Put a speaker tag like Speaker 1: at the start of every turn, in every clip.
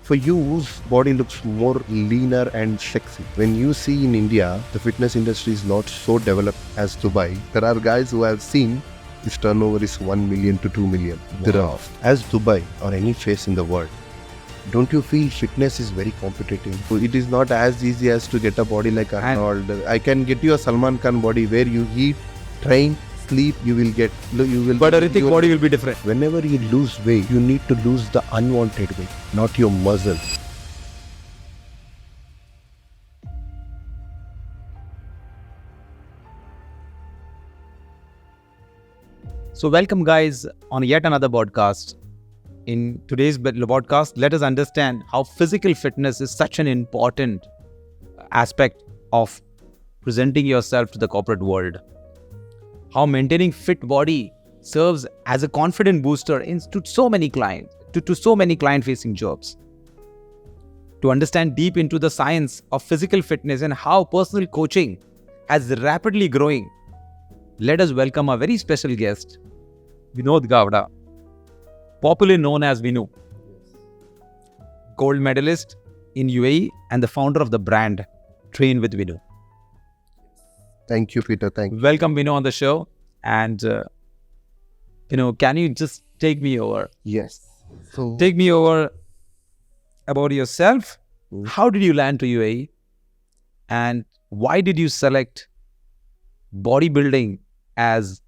Speaker 1: for you, whose body looks more leaner and sexy? When you see in India, the fitness industry is not so developed as Dubai. There are guys who have seen his turnover is 1 million to 2 million dirhams. As Dubai or any place in the world, don't you feel fitness is very competitive? So it is not as easy as to get a body like Arnold. I can get you a Salman Khan body where you eat, train, sleep, you will get.
Speaker 2: But a Hrithik body will be different.
Speaker 1: Whenever you lose weight, you need to lose the unwanted weight, not your muscles.
Speaker 2: So welcome guys on yet another podcast. In today's podcast, let us understand how physical fitness is such an important aspect of presenting yourself to the corporate world. How maintaining fit body serves as a confident booster to so many clients, to so many client-facing jobs. To understand deep into the science of physical fitness and how personal coaching has rapidly growing, let us welcome a very special guest, Vinod Gowda, popularly known as Vinu, gold medalist in UAE and the founder of the brand Train with Vinu.
Speaker 1: Thank you, Peter. Thank you.
Speaker 2: Welcome, Vinu, on the show. And, can you just take me over?
Speaker 1: Yes. So
Speaker 2: Take me over about yourself. How did you land to UAE? And why did you select bodybuilding as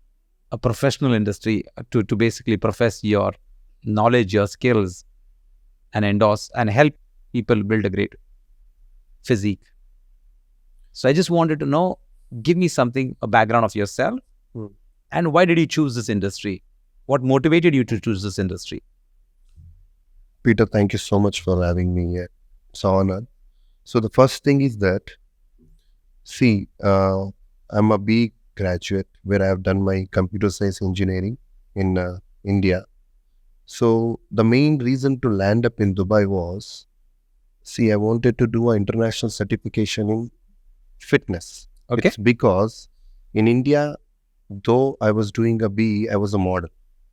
Speaker 2: a professional industry to basically profess your knowledge, your skills, and endorse and help people build a great physique? So I just wanted to know, give me a background of yourself, and why did you choose this industry? What motivated you to choose this industry?
Speaker 1: Peter, thank you so much for having me here. It's an honor. So the first thing is that, I'm a BE graduate where I have done my computer science engineering in India. So the main reason to land up in Dubai was, I wanted to do an international certification in fitness.
Speaker 2: Okay.
Speaker 1: It's because in India, though I was doing a BE, I was a model.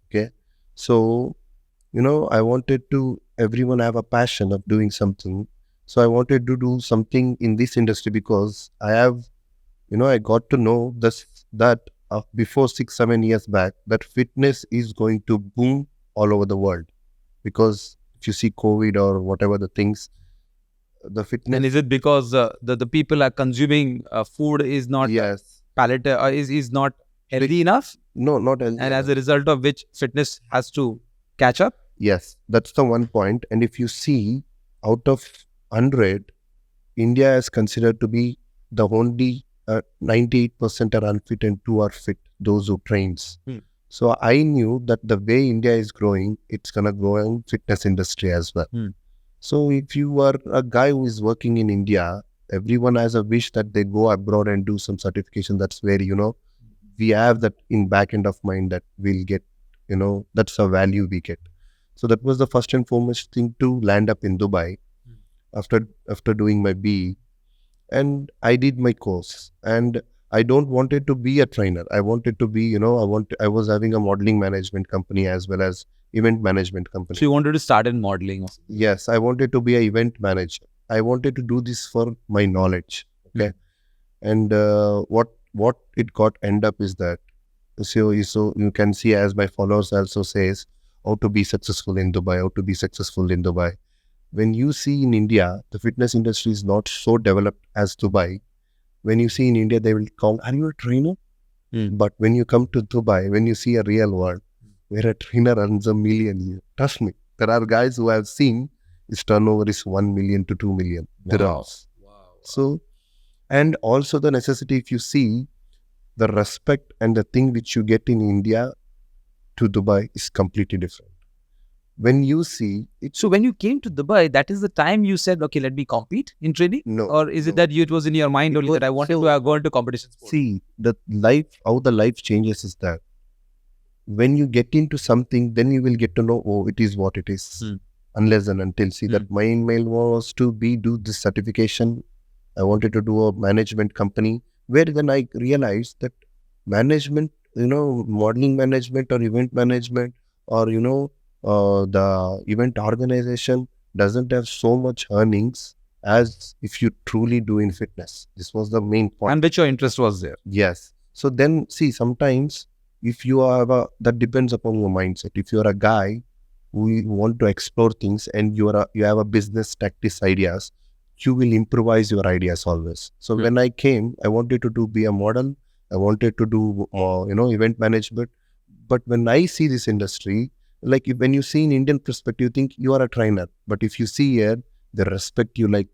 Speaker 1: Okay. So, I wanted to, everyone have a passion of doing something. So I wanted to do something in this industry because I have, I got to know that before 6-7 years back, that fitness is going to boom all over the world. Because if you see COVID or whatever the things, the fitness.
Speaker 2: And is it because the people are consuming food is not
Speaker 1: Yes.
Speaker 2: is not healthy enough?
Speaker 1: No, not healthy.
Speaker 2: And as a result of which fitness has to catch up?
Speaker 1: Yes, that's the one point. And if you see, out of 100, India is considered to be the only 98% are unfit and 2 are fit, those who trains. So I knew that the way India is growing, it's going to grow in fitness industry as well. So if you are a guy who is working in India, everyone has a wish that they go abroad and do some certification. That's where, we have that in back end of mind that we'll get, that's a value we get. So that was the first and foremost thing to land up in Dubai after doing my BE. And I did my course. And I don't wanted to be a trainer. I wanted to be, I was having a modeling management company as well as event management company.
Speaker 2: So you wanted to start in modeling?
Speaker 1: Yes, I wanted to be an event manager. I wanted to do this for my knowledge. Okay. And what it got end up is that, so you can see, as my followers also says, how to be successful in Dubai, When you see in India, the fitness industry is not so developed as Dubai. When you see in India, they will call, are you a trainer? But when you come to Dubai, when you see a real world, where a trainer earns $1 million, trust me, there are guys who have seen his turnover is 1 million to 2 million dirhams.
Speaker 2: Wow.
Speaker 1: So, and also the necessity, if you see, the respect and the thing which you get in India to Dubai is completely different. When you see it.
Speaker 2: So when you came to Dubai, that is the time you said, okay, let me compete in training?
Speaker 1: No.
Speaker 2: Or is it that it was in your mind only that I wanted to go into competition sport?
Speaker 1: See, how the life changes is that when you get into something, then you will get to know, oh, it is what it is. Unless and until, that my email was to do this certification. I wanted to do a management company, where then I realized that management, modeling management or event management or, the event organization, doesn't have so much earnings as if you truly do in fitness. This was the main point.
Speaker 2: And which your interest was there.
Speaker 1: Yes. So then, see, sometimes if you are that depends upon your mindset. If you are a guy who want to explore things and you have a business tactics ideas, you will improvise your ideas always. So when I came, I wanted to be a model. I wanted to do event management. But when I see this industry, like when you see in Indian perspective, you think you are a trainer. But if you see here, they respect you like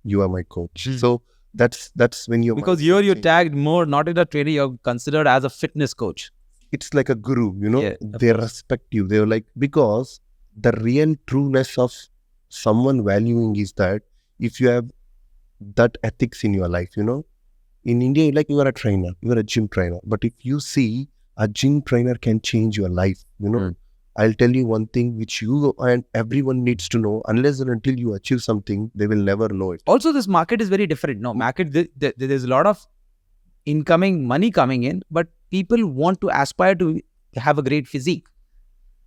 Speaker 1: you are my coach. So that's when you
Speaker 2: because you're tagged more not as a trainer, you're considered as a fitness coach.
Speaker 1: It's like a guru,
Speaker 2: Yeah,
Speaker 1: they respect you. They're like, because the real trueness of someone valuing is that if you have that ethics in your life, in India, like you are a trainer, you are a gym trainer. But if you see a gym trainer can change your life, I'll tell you one thing which you and everyone needs to know. Unless and until you achieve something, they will never know it.
Speaker 2: Also, this market is very different. No, market, there's a lot of incoming money coming in, but people want to aspire to have a great physique.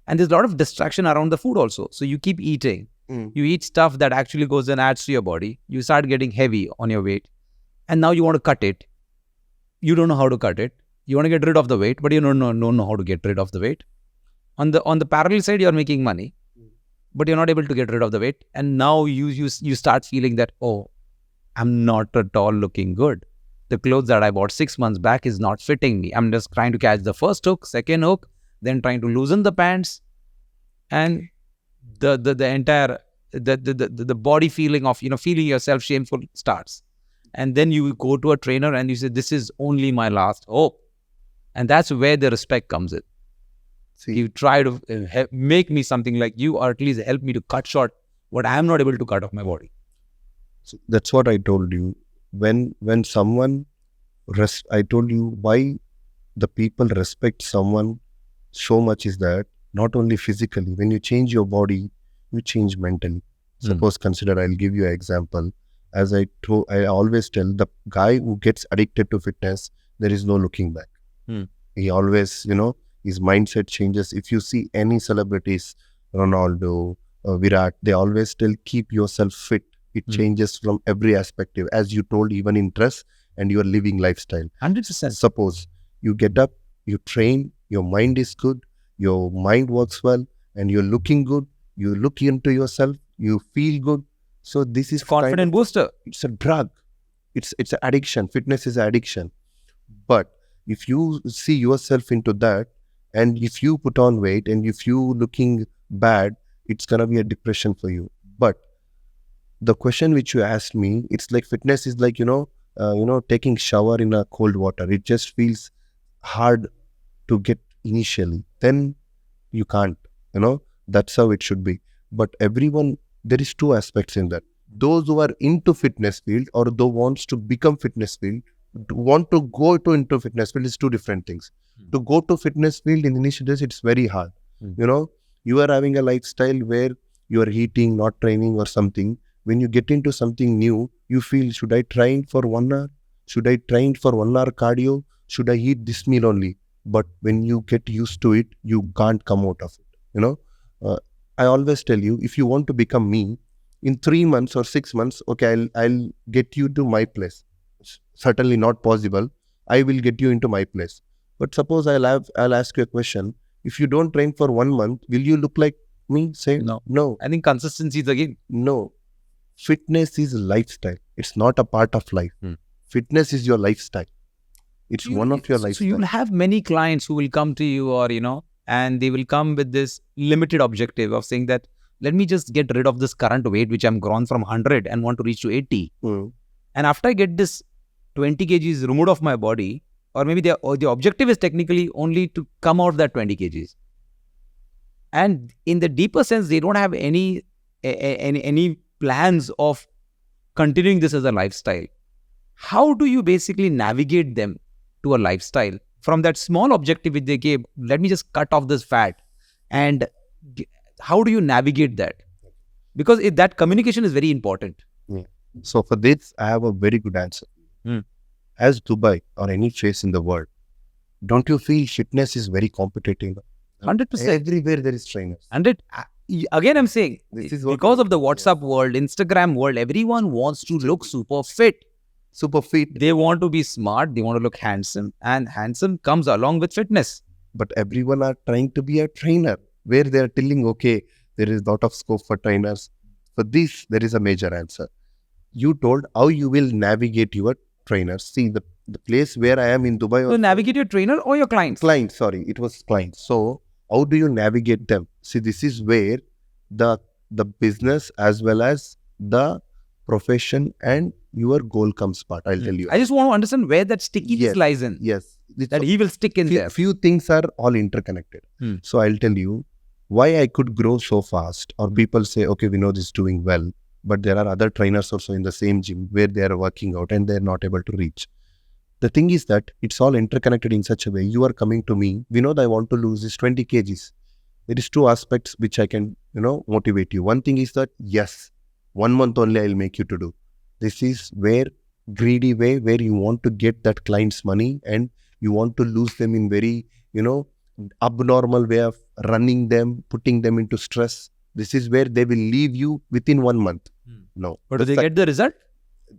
Speaker 2: And there's a lot of distraction around the food also. So you keep eating. You eat stuff that actually goes and adds to your body. You start getting heavy on your weight. And now you want to cut it. You don't know how to cut it. You want to get rid of the weight, but you don't know how to get rid of the weight. On the parallel side, you're making money, but you're not able to get rid of the weight. And now you start feeling that, oh, I'm not at all looking good. The clothes that I bought 6 months back is not fitting me. I'm just trying to catch the first hook, second hook, then trying to loosen the pants, and the entire the body feeling of feeling yourself shameful starts. And then you go to a trainer and you say, this is only my last hope. And that's where the respect comes in.
Speaker 1: See,
Speaker 2: you try to make me something like you, or at least help me to cut short what I am not able to cut off my body.
Speaker 1: So that's what I told you. When someone I told you why the people respect someone so much is that not only physically, when you change your body, you change mentally. Suppose consider, I'll give you an example. As I always tell, the guy who gets addicted to fitness, there is no looking back. He always, his mindset changes. If you see any celebrities, Ronaldo, Virat, they always tell, keep yourself fit. It changes from every aspect, as you told, even in dress and your living lifestyle.
Speaker 2: 100%.
Speaker 1: Suppose you get up, you train, your mind is good, your mind works well, and you're looking good. You look into yourself, you feel good. So this is
Speaker 2: confident booster.
Speaker 1: It's a drug. It's an addiction. Fitness is an addiction. But if you see yourself into that, and if you put on weight, and if you looking bad, it's gonna be a depression for you. But the question which you asked me, it's like fitness is like taking shower in a cold water. It just feels hard to get initially. Then you can't. That's how it should be. But everyone, there is two aspects in that. Those who are into fitness field or those wants to become fitness field, want to go into fitness field is two different things. To go to fitness field in initial days, it's very hard. You are having a lifestyle where you are eating, not training or something. When you get into something new, you feel, should I train for 1 hour? Should I train for 1 hour cardio? Should I eat this meal only? But when you get used to it, you can't come out of it. I always tell you, if you want to become me, in 3 months or 6 months, okay, I'll get you to my place. It's certainly not possible. I will get you into my place. But suppose I'll ask you a question. If you don't train for 1 month, will you look like me? Say no.
Speaker 2: I think consistency is the game.
Speaker 1: No. Fitness is a lifestyle. It's not a part of life. Fitness is your lifestyle. It's one of your lifestyle.
Speaker 2: So you'll have many clients who will come to you, or and they will come with this limited objective of saying that, let me just get rid of this current weight which I'm grown from 100 and want to reach to 80. And after I get this 20 kgs removed off my body, or maybe the objective is technically only to come out that 20 kgs. And in the deeper sense, they don't have any plans of continuing this as a lifestyle. How do you basically navigate them to a lifestyle from that small objective which they gave? Let me just cut off this fat. And how do you navigate that? Because that communication is very important.
Speaker 1: So for this, I have a very good answer. As Dubai or any place in the world, don't you feel fitness is very competitive?
Speaker 2: 100%.
Speaker 1: Everywhere there is trainers.
Speaker 2: And again, I'm saying,
Speaker 1: This is what
Speaker 2: because
Speaker 1: we
Speaker 2: of the
Speaker 1: want,
Speaker 2: WhatsApp world, Instagram world, everyone wants to look super fit.
Speaker 1: super fit.
Speaker 2: They want to be smart. They want to look handsome. And handsome comes along with fitness.
Speaker 1: But everyone are trying to be a trainer, where they are telling, okay, there is lot of scope for trainers. For this, there is a major answer. You told how you will navigate your trainers. See, the place where I am in Dubai,
Speaker 2: So
Speaker 1: also,
Speaker 2: navigate your trainer or your clients.
Speaker 1: clients, sorry, it was clients. So how do you navigate them? See, this is where the business as well as the profession and your goal comes part. I'll tell you.
Speaker 2: I just want to understand where that stickiness
Speaker 1: Yes,
Speaker 2: lies in.
Speaker 1: Yes. It's
Speaker 2: That he will stick in there.
Speaker 1: few things are all interconnected. So I'll tell you why I could grow so fast. Or people say, okay, Vinod is doing well, but there are other trainers also in the same gym where they are working out and they're not able to reach. The thing is that it's all interconnected in such a way. You are coming to me, Vinod, I want to lose this 20 kgs. There is two aspects which I can, motivate you. One thing is that, yes, 1 month only I'll make you to do. This is where greedy way, where you want to get that client's money and you want to lose them in very, abnormal way of running them, putting them into stress. This is where they will leave you within 1 month. No.
Speaker 2: But do they get the result?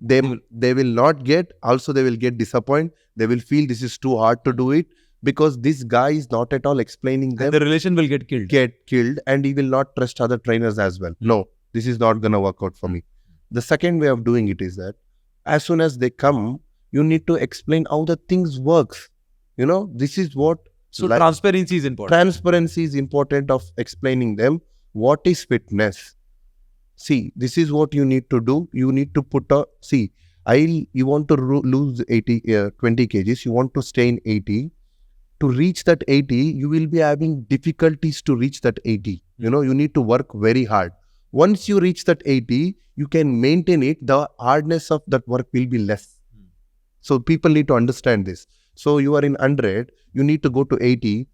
Speaker 1: They will not get, also they will get disappointed. They will feel this is too hard to do it because this guy is not at all explaining them.
Speaker 2: And the relation will get killed.
Speaker 1: And he will not trust other trainers as well. No, this is not going to work out for me. The second way of doing it is that as soon as they come, you need to explain how the things works. This is what.
Speaker 2: So transparency is important.
Speaker 1: Transparency is important of explaining them what is fitness. See, this is what you need to do. You need to put a, see, you want to lose 20 kgs. You want to stay in 80. To reach that 80, you will be having difficulties to reach that 80. You need to work very hard. Once you reach that 80, you can maintain it. The hardness of that work will be less. So people need to understand this. So you are in 100, you need to go to 80.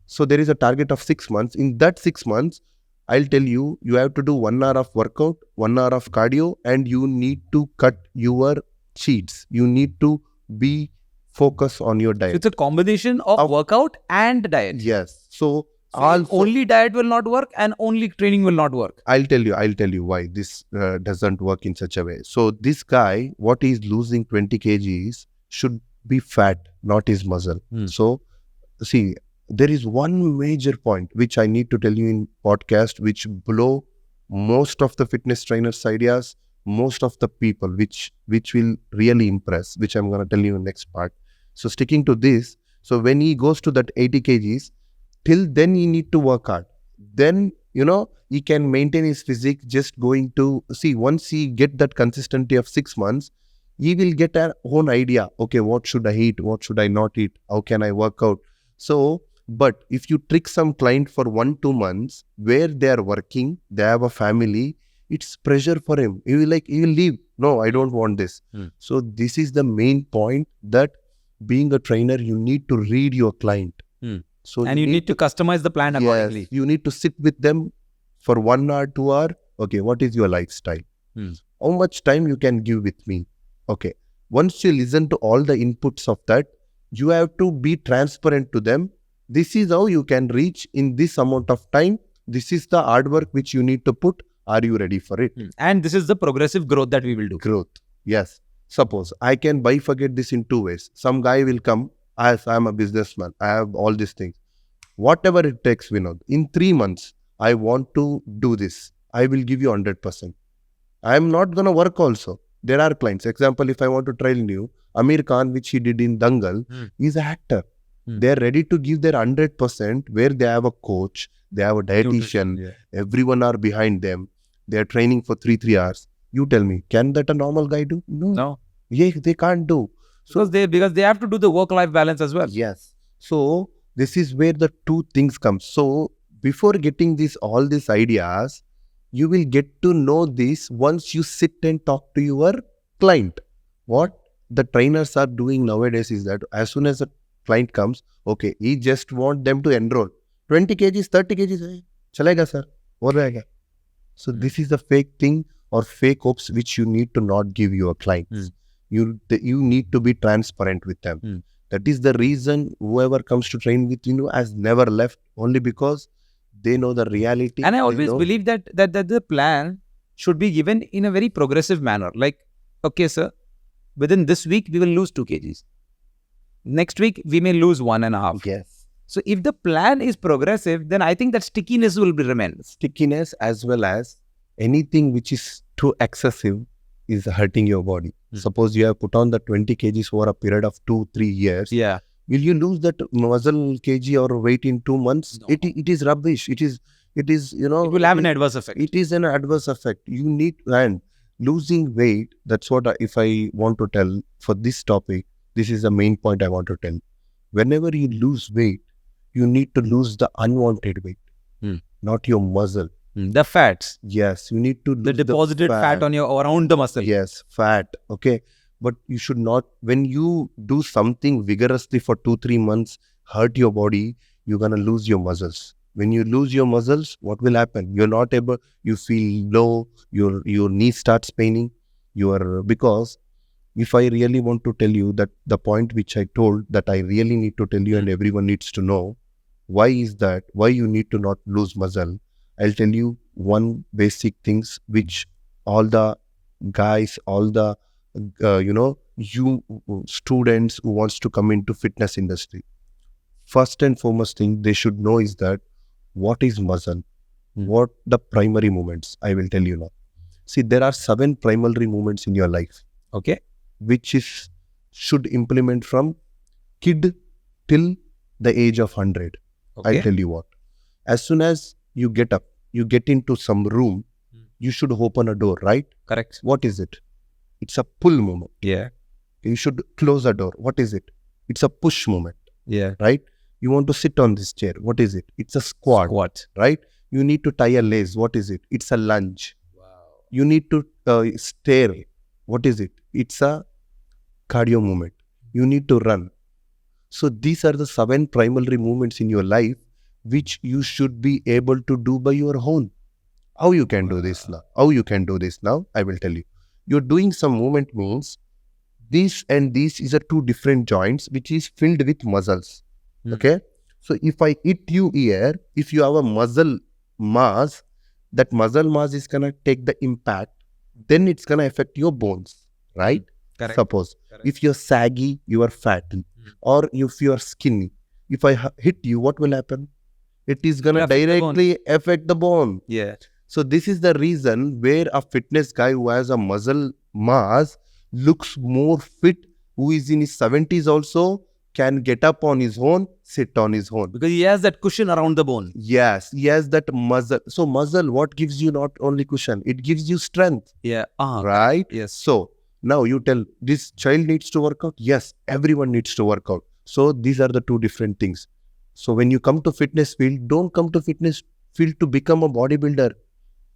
Speaker 1: So there is a target of 6 months. In that 6 months, I'll tell you, you have to do 1 hour of workout, 1 hour of cardio, and you need to cut your cheats. You need to be focused on your diet.
Speaker 2: So it's a combination of workout and diet.
Speaker 1: Yes. So
Speaker 2: only diet will not work and only training will not work.
Speaker 1: I'll tell you why this doesn't work in such a way. So this guy, what he's losing 20 kgs should be fat, not his muscle. So see, there is one major point which I need to tell you in podcast, which blow most of the fitness trainers' ideas, most of the people, which will really impress, which I'm going to tell you in next part. So sticking to this, so when he goes to that 80 kgs, till then he need to work hard. Then, he can maintain his physique just going to, see, once he get that consistency of 6 months, he will get an own idea. Okay, what should I eat? What should I not eat? How can I work out? So, but if you trick some client for 1-2 months where they are working, they have a family, it's pressure for him. He will leave. No, I don't want this. So this is the main point, that being a trainer, you need to read your client. So
Speaker 2: and you need to customize the plan accordingly.
Speaker 1: Yes, you need to sit with them for 1 hour, 2 hour. Okay, what is your lifestyle? How much time you can give with me? Okay. Once you listen to all the inputs of that, you have to be transparent to them. This is how you can reach in this amount of time. This is the hard work which you need to put. Are you ready for it?
Speaker 2: And this is the progressive growth that we will do.
Speaker 1: Growth. Yes. Suppose I can bifurcate this in 2 ways. Some guy will come as I am a businessman. I have all these things. Whatever it takes, Vinod. In 3 months, I want to do this. I will give you 100%. I am not going to work also. There are clients. Example, if I want to train you, Aamir Khan, which he did in Dangal, is an actor. They are ready to give their 100%, where they have a coach, they have a dietitian, everyone are behind them. They are training for 3 hours. You tell me, can that a normal guy do? No. Yeah, they can't do.
Speaker 2: So because they have to do the work-life balance as well.
Speaker 1: Yes. So this is where the two things come. So before getting all these ideas, you will get to know this once you sit and talk to your client. What the trainers are doing nowadays is that as soon as a client comes, okay, he just want them to enroll. 20 kgs, 30 kgs, chalega sir, ho rahega. So this is the fake thing or fake hopes which you need to not give your clients. You need to be transparent with them. That is the reason whoever comes to train with you has never left, only because They know the reality.
Speaker 2: And I
Speaker 1: They
Speaker 2: always
Speaker 1: know-
Speaker 2: believe that the plan should be given in a very progressive manner. Like, okay, sir, within this week we will lose 2 kgs. Next week we may lose 1.5.
Speaker 1: Yes.
Speaker 2: So if the plan is progressive, then I think that stickiness will be remain.
Speaker 1: Stickiness as well as anything which is too excessive is hurting your body. Suppose you have put on the 20 kgs over a period of 2-3 years.
Speaker 2: Yeah.
Speaker 1: Will you lose that muscle kg or weight in 2 months?
Speaker 2: No.
Speaker 1: It is rubbish. It is you know.
Speaker 2: It will have an adverse effect.
Speaker 1: It is an adverse effect. You need, and losing weight. That's what if I want to tell for this topic. This is the main point I want to tell. Whenever you lose weight, you need to lose the unwanted weight, not your muscle.
Speaker 2: The fats.
Speaker 1: Yes, you need to lose
Speaker 2: The deposited fat on your around the muscle.
Speaker 1: Yes, fat. Okay. But you should not, when you do something vigorously for 2-3 months, hurt your body, you're going to lose your muscles. When you lose your muscles, what will happen? You're not able, you feel low, your knee starts paining. Because if I really want to tell you that the point which I told that I really need to tell you and everyone needs to know, why is that? Why you need to not lose muscle? I'll tell you one basic things which all the guys, all the you students who wants to come into fitness industry, first and foremost thing they should know is that what is muscle, what the primary movements. I will tell you now. See, there are 7 primary movements in your life,
Speaker 2: Okay.
Speaker 1: which is should implement from kid till the age of 100.
Speaker 2: Okay.
Speaker 1: I'll tell you what. As soon as you get up, you get into some room, you should open a door, right?
Speaker 2: Correct.
Speaker 1: What is it? It's a pull movement.
Speaker 2: Yeah.
Speaker 1: You should close a door. What is it? It's a push movement,
Speaker 2: Yeah.
Speaker 1: right? You want to sit on this chair. What is it? It's a squat,
Speaker 2: Squat.
Speaker 1: right? You need to tie a lace. What is it? It's a lunge.
Speaker 2: Wow.
Speaker 1: You need to stare. What is it? It's a cardio movement. You need to run. So these are the 7 primary movements in your life which you should be able to do by your own. How you can do this now? How you can do this now? I will tell you. You're doing some movement means this and this is a 2 different joints which is filled with muscles. Okay. So if I hit you here, if you have a muscle mass, that muscle mass is gonna take the impact, then it's gonna affect your bones, right?
Speaker 2: Correct.
Speaker 1: Suppose
Speaker 2: Correct.
Speaker 1: if you're saggy, you are fatty, or if you are skinny, if I hit you, what will happen? It is gonna
Speaker 2: Affect the bone.
Speaker 1: directly affect the bone.
Speaker 2: Yeah.
Speaker 1: So this is the reason where a fitness guy who has a muscle mass looks more fit, who is in his 70s also can get up on his own, sit on his own.
Speaker 2: Because he has that cushion around the bone.
Speaker 1: Yes, he has that muscle. So muscle, what gives you not only cushion, it gives you strength,
Speaker 2: Yeah.
Speaker 1: right?
Speaker 2: Yes.
Speaker 1: So now you tell this child needs to work out. Yes, everyone needs to work out. So these are the 2 different things. So when you come to fitness field, don't come to fitness field to become a bodybuilder.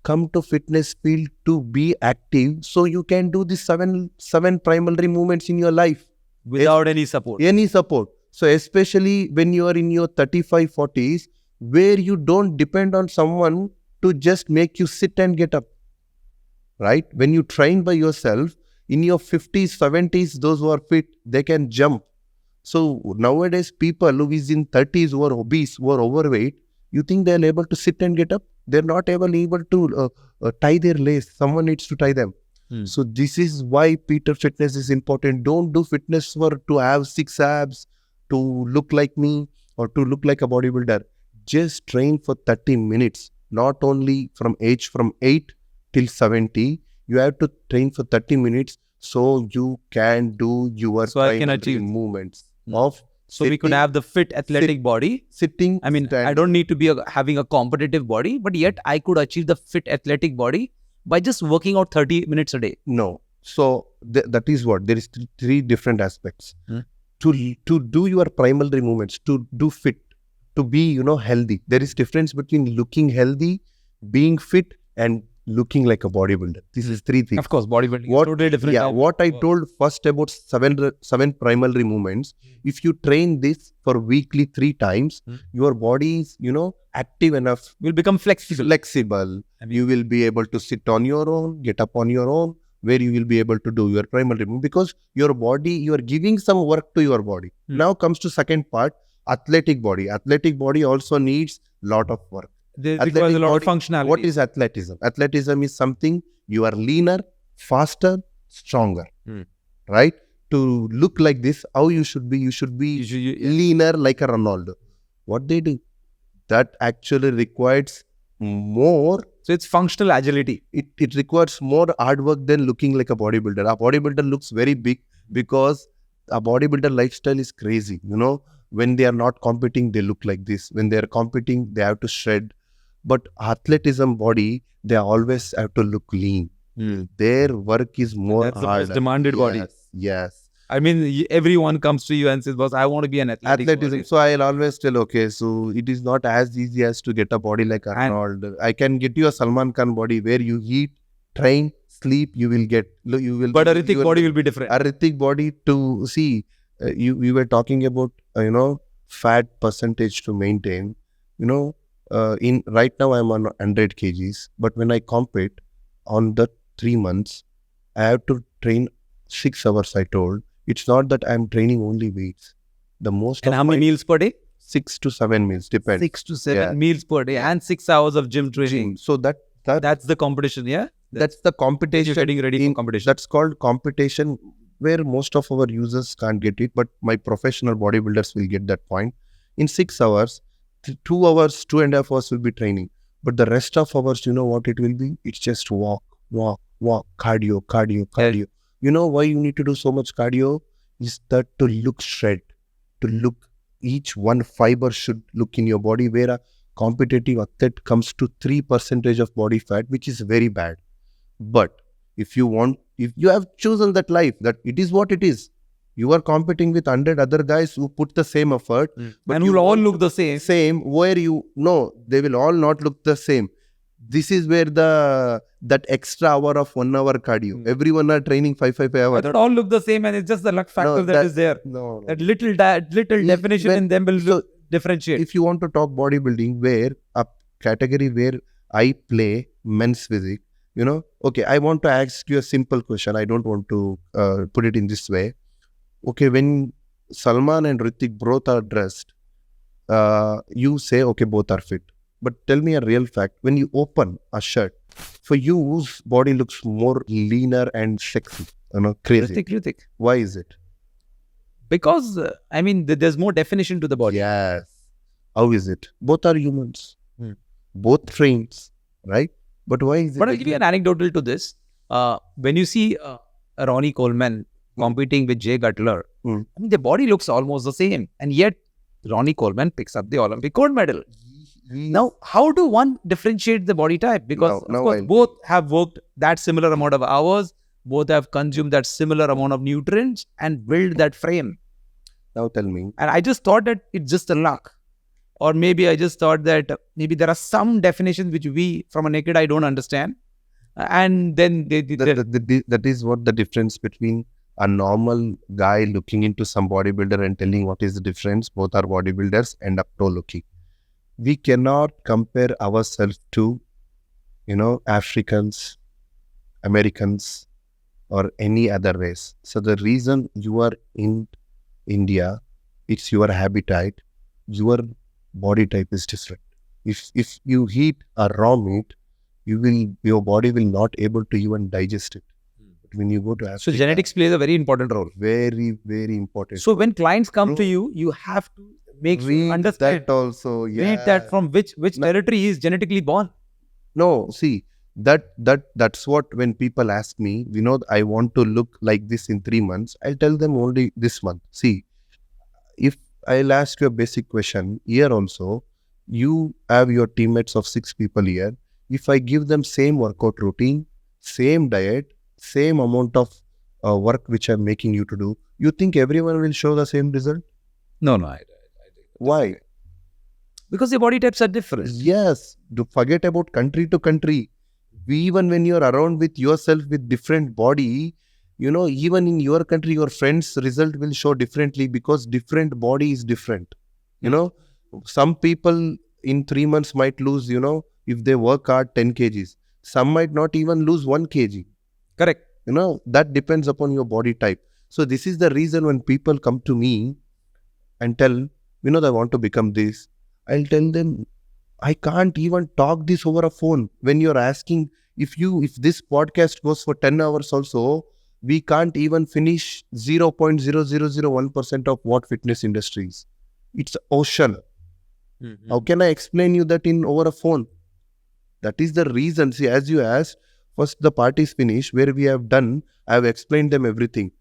Speaker 1: Come to fitness field to be active, so you can do the seven primary movements in your life
Speaker 2: Without any support.
Speaker 1: any support. So especially when you are in your 35, 40s, where you don't depend on someone to just make you sit and get up, right? When you train by yourself, in your 50s, 70s, those who are fit, they can jump. So nowadays, people who is in 30s, who are obese, who are overweight, you think they are able to sit and get up? They're not able to tie their lace. Someone needs to tie them. So this is why Peter fitness is important. Don't do fitness to have 6 abs, to look like me, or to look like a bodybuilder. Just train for 30 minutes. Not only from 8 till 70, you have to train for 30 minutes so you can do your
Speaker 2: So I can
Speaker 1: primary
Speaker 2: achieve.
Speaker 1: movements of
Speaker 2: So we could have the fit athletic body.
Speaker 1: sitting.
Speaker 2: I mean, I
Speaker 1: standing.
Speaker 2: don't need to be having a competitive body, but yet I could achieve the fit athletic body by just working out 30 minutes a day.
Speaker 1: No. So that is what there is 3 different aspects. To do your primary movements, to do fit, to be healthy. There is difference between looking healthy, being fit, and looking like a bodybuilder. This is 3 things.
Speaker 2: Of course, bodybuilding
Speaker 1: What-
Speaker 2: is totally different.
Speaker 1: Yeah,
Speaker 2: type of
Speaker 1: what I
Speaker 2: work.
Speaker 1: told first about seven primary movements. If you train this for weekly 3 times, your body is active enough,
Speaker 2: will become flexible.
Speaker 1: flexible. You will be able to sit on your own, get up on your own, where you will be able to do your primary movement, because your body, you are giving some work to your body. Now comes to second part, athletic body. Athletic body also needs lot of work.
Speaker 2: It requires a lot of functionality.
Speaker 1: What is athleticism? Athleticism is something you are leaner, faster, stronger, right? To look like this, how you should be? You should be leaner like a Ronaldo. What they do? That actually requires more.
Speaker 2: So it's functional agility.
Speaker 1: It requires more hard work than looking like a bodybuilder. A bodybuilder looks very big because a bodybuilder lifestyle is crazy. When they are not competing, they look like this. When they are competing, they have to shred. But athleticism body, they always have to look lean. Their work is more
Speaker 2: That's the
Speaker 1: hard.
Speaker 2: most demanded body.
Speaker 1: Yes.
Speaker 2: I mean, everyone comes to you and says, boss, I want to be an
Speaker 1: Athleticism. So I'll always tell, okay, so it is not as easy as to get a body like Arnold. I can get you a Salman Khan body where you eat, train, sleep, you will get. You will.
Speaker 2: But a Hrithik body will be different.
Speaker 1: A Hrithik body to see. We were talking about fat percentage to maintain. In right now I'm on 100 kgs, but when I compete on the 3 months, I have to train 6 hours. I told it's not that I'm training only weights. The most.
Speaker 2: And how many meals per day?
Speaker 1: 6 to 7 meals, depends.
Speaker 2: 6 to 7 meals per day and 6 hours of gym training.
Speaker 1: So
Speaker 2: that's the competition, yeah.
Speaker 1: That's the competition.
Speaker 2: You're getting ready for competition.
Speaker 1: That's called competition, where most of our users can't get it, but my professional bodybuilders will get that point. In 6 hours, 2 hours, 2.5 hours will be training. But the rest of hours, you know what it will be? It's just walk, cardio.
Speaker 2: Yeah.
Speaker 1: You know why you need to do so much cardio? Is that to look shred, to look, each one fiber should look in your body, where a competitive athlete comes to 3% of body fat, which is very bad. But if you have chosen that life, that it is what it is, you are competing with 100 other guys who put the same effort,
Speaker 2: but you will all look the same.
Speaker 1: Where they will all not look the same. This is where that extra hour of 1 hour cardio, everyone are training 5 hours.
Speaker 2: They all look the same, and it's just the luck factor that is there.
Speaker 1: No.
Speaker 2: That little definition in them will differentiate.
Speaker 1: If you want to talk bodybuilding, where a category where I play men's physique, okay, I want to ask you a simple question. I don't want to put it in this way. Okay, when Salman and Hrithik both are dressed, you say, okay, both are fit. But tell me a real fact. When you open a shirt, for you, whose body looks more leaner and sexy? Crazy.
Speaker 2: Hrithik.
Speaker 1: Why is it?
Speaker 2: Because, there's more definition to the body.
Speaker 1: Yes. How is it? Both are humans. Both trains, right? But why is it?
Speaker 2: But I'll give you an anecdotal to this. When you see Ronnie Coleman competing with Jay Cutler, their body looks almost the same. And yet, Ronnie Coleman picks up the Olympic gold medal. Now, how do one differentiate the body type? Because, of course, both have worked that similar amount of hours, both have consumed that similar amount of nutrients and built that frame.
Speaker 1: Now, tell me.
Speaker 2: And I just thought that it's just a luck. Or maybe I just thought that maybe there are some definitions which we, from a naked eye, don't understand. And then
Speaker 1: that is what the difference between a normal guy looking into some bodybuilder and telling what is the difference. Both are bodybuilders and a pro looking. We cannot compare ourselves to, Africans, Americans, or any other race. So the reason you are in India, it's your habitat, your body type is different. If you eat a raw meat, your body will not able to even digest it. But when you go to Africa,
Speaker 2: so genetics plays a very important role.
Speaker 1: Very, very important.
Speaker 2: So when clients come to you, you have to understand
Speaker 1: that also. Yeah.
Speaker 2: Read that from which territory he is genetically born.
Speaker 1: No, see, that's what when people ask me, I want to look like this in 3 months, I'll tell them only this month. See, if I'll ask you a basic question, here also, you have your teammates of 6 people here. If I give them same workout routine, same diet, same amount of work which I'm making you to do, you think everyone will show the same result?
Speaker 2: No.
Speaker 1: Why?
Speaker 2: Because your body types are different.
Speaker 1: Yes. Forget about country to country. Even when you're around with yourself with different body, even in your country, your friend's result will show differently because different body is different. Some people in 3 months might lose, if they work hard, 10 kgs. Some might not even lose 1 kg.
Speaker 2: Correct.
Speaker 1: That depends upon your body type. So this is the reason when people come to me and tell, I want to become this, I'll tell them, I can't even talk this over a phone. When you're asking, if this podcast goes for 10 hours also, we can't even finish 0.0001% of what fitness industry is. It's ocean. How can I explain you that in over a phone? That is the reason. See, as you asked, first the part is finished, where we have done, I have explained them everything.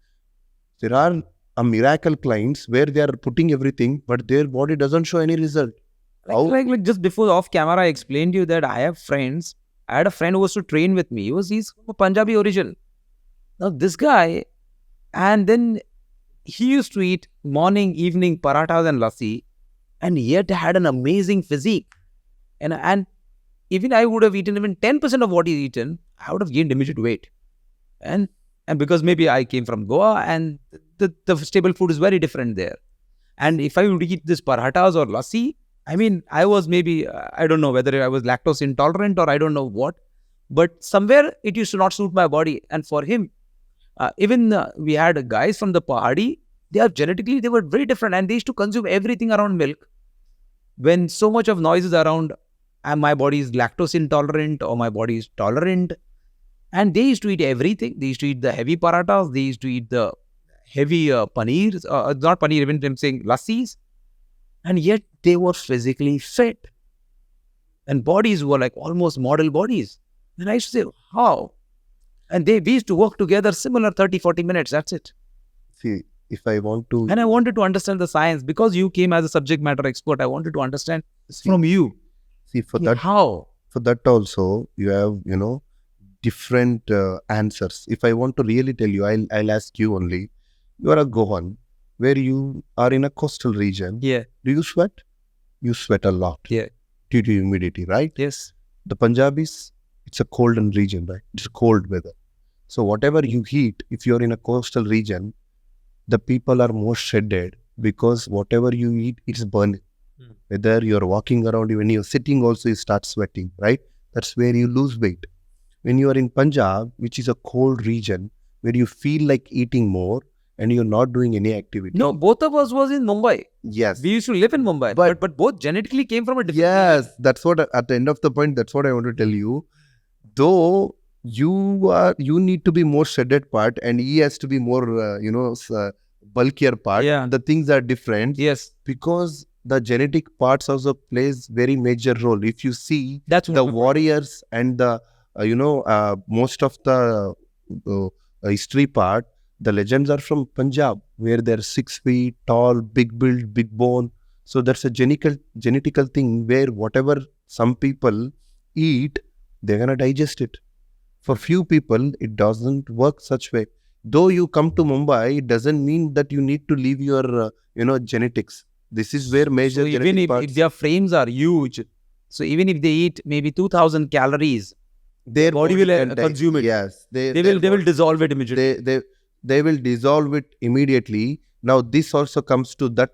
Speaker 1: There are a miracle clients where they are putting everything, but their body doesn't show any result.
Speaker 2: Like just before off camera, I explained to you that I have friends. I had a friend who was to train with me. He's from a Punjabi origin. Now this guy, and then he used to eat morning, evening parathas and lassi, and yet had an amazing physique. And even I would have eaten even 10% of what he's eaten, I would have gained immediate weight. And because maybe I came from Goa and the staple food is very different there. And if I would eat this parathas or lassi, I mean, I was maybe, I don't know whether I was lactose intolerant or I don't know what, but somewhere it used to not suit my body. And for him, even we had guys from the Pahadi, they were very different and they used to consume everything around milk. When so much of noise is around, and my body is lactose intolerant or my body is tolerant, and they used to eat everything. They used to eat the heavy parathas, they used to eat the heavy paneers, not paneer, even I'm saying lassis, and yet they were physically fit. And bodies were like almost model bodies. And I used to say, how? And we used to work together similar 30, 40 minutes, that's it.
Speaker 1: See, if I want to...
Speaker 2: And I wanted to understand the science. Because you came as a subject matter expert, I wanted to understand from you.
Speaker 1: See, for that...
Speaker 2: How?
Speaker 1: For that also, you have, different answers. If I want to really tell you, I'll ask you only. You are a Goan, where you are in a coastal region.
Speaker 2: Yeah.
Speaker 1: Do you sweat? You sweat a lot.
Speaker 2: Yeah.
Speaker 1: Due to humidity, right?
Speaker 2: Yes.
Speaker 1: The Punjabis, it's a colden region, right? It's a cold weather. So whatever you eat, if you're in a coastal region, the people are more shredded because whatever you eat, it's burning. Whether you're walking around, when you're sitting also, you start sweating, right? That's where you lose weight. When you are in Punjab, which is a cold region, where you feel like eating more and you're not doing any activity.
Speaker 2: No, both of us was in Mumbai.
Speaker 1: Yes.
Speaker 2: We used to live in Mumbai, but both genetically came from a different
Speaker 1: Yes,
Speaker 2: region.
Speaker 1: that's what, at the end of the point, that's what I want to tell you. Though you need to be more shredded part and he has to be more, bulkier part.
Speaker 2: Yeah.
Speaker 1: The things are different.
Speaker 2: Yes.
Speaker 1: Because the genetic parts also plays very major role. If you see
Speaker 2: That's
Speaker 1: the warriors and the, most of the history part, the legends are from Punjab, where they're 6 feet tall, big build, big bone. So that's a genetical thing where whatever some people eat, they're going to digest it. For few people, it doesn't work such way. Though you come to Mumbai, it doesn't mean that you need to leave your, genetics. This is where major
Speaker 2: so even if their frames are huge, so even if they eat maybe 2,000 calories, their body will consume it.
Speaker 1: Yes,
Speaker 2: they will dissolve it immediately.
Speaker 1: They will dissolve it immediately. Now this also comes to that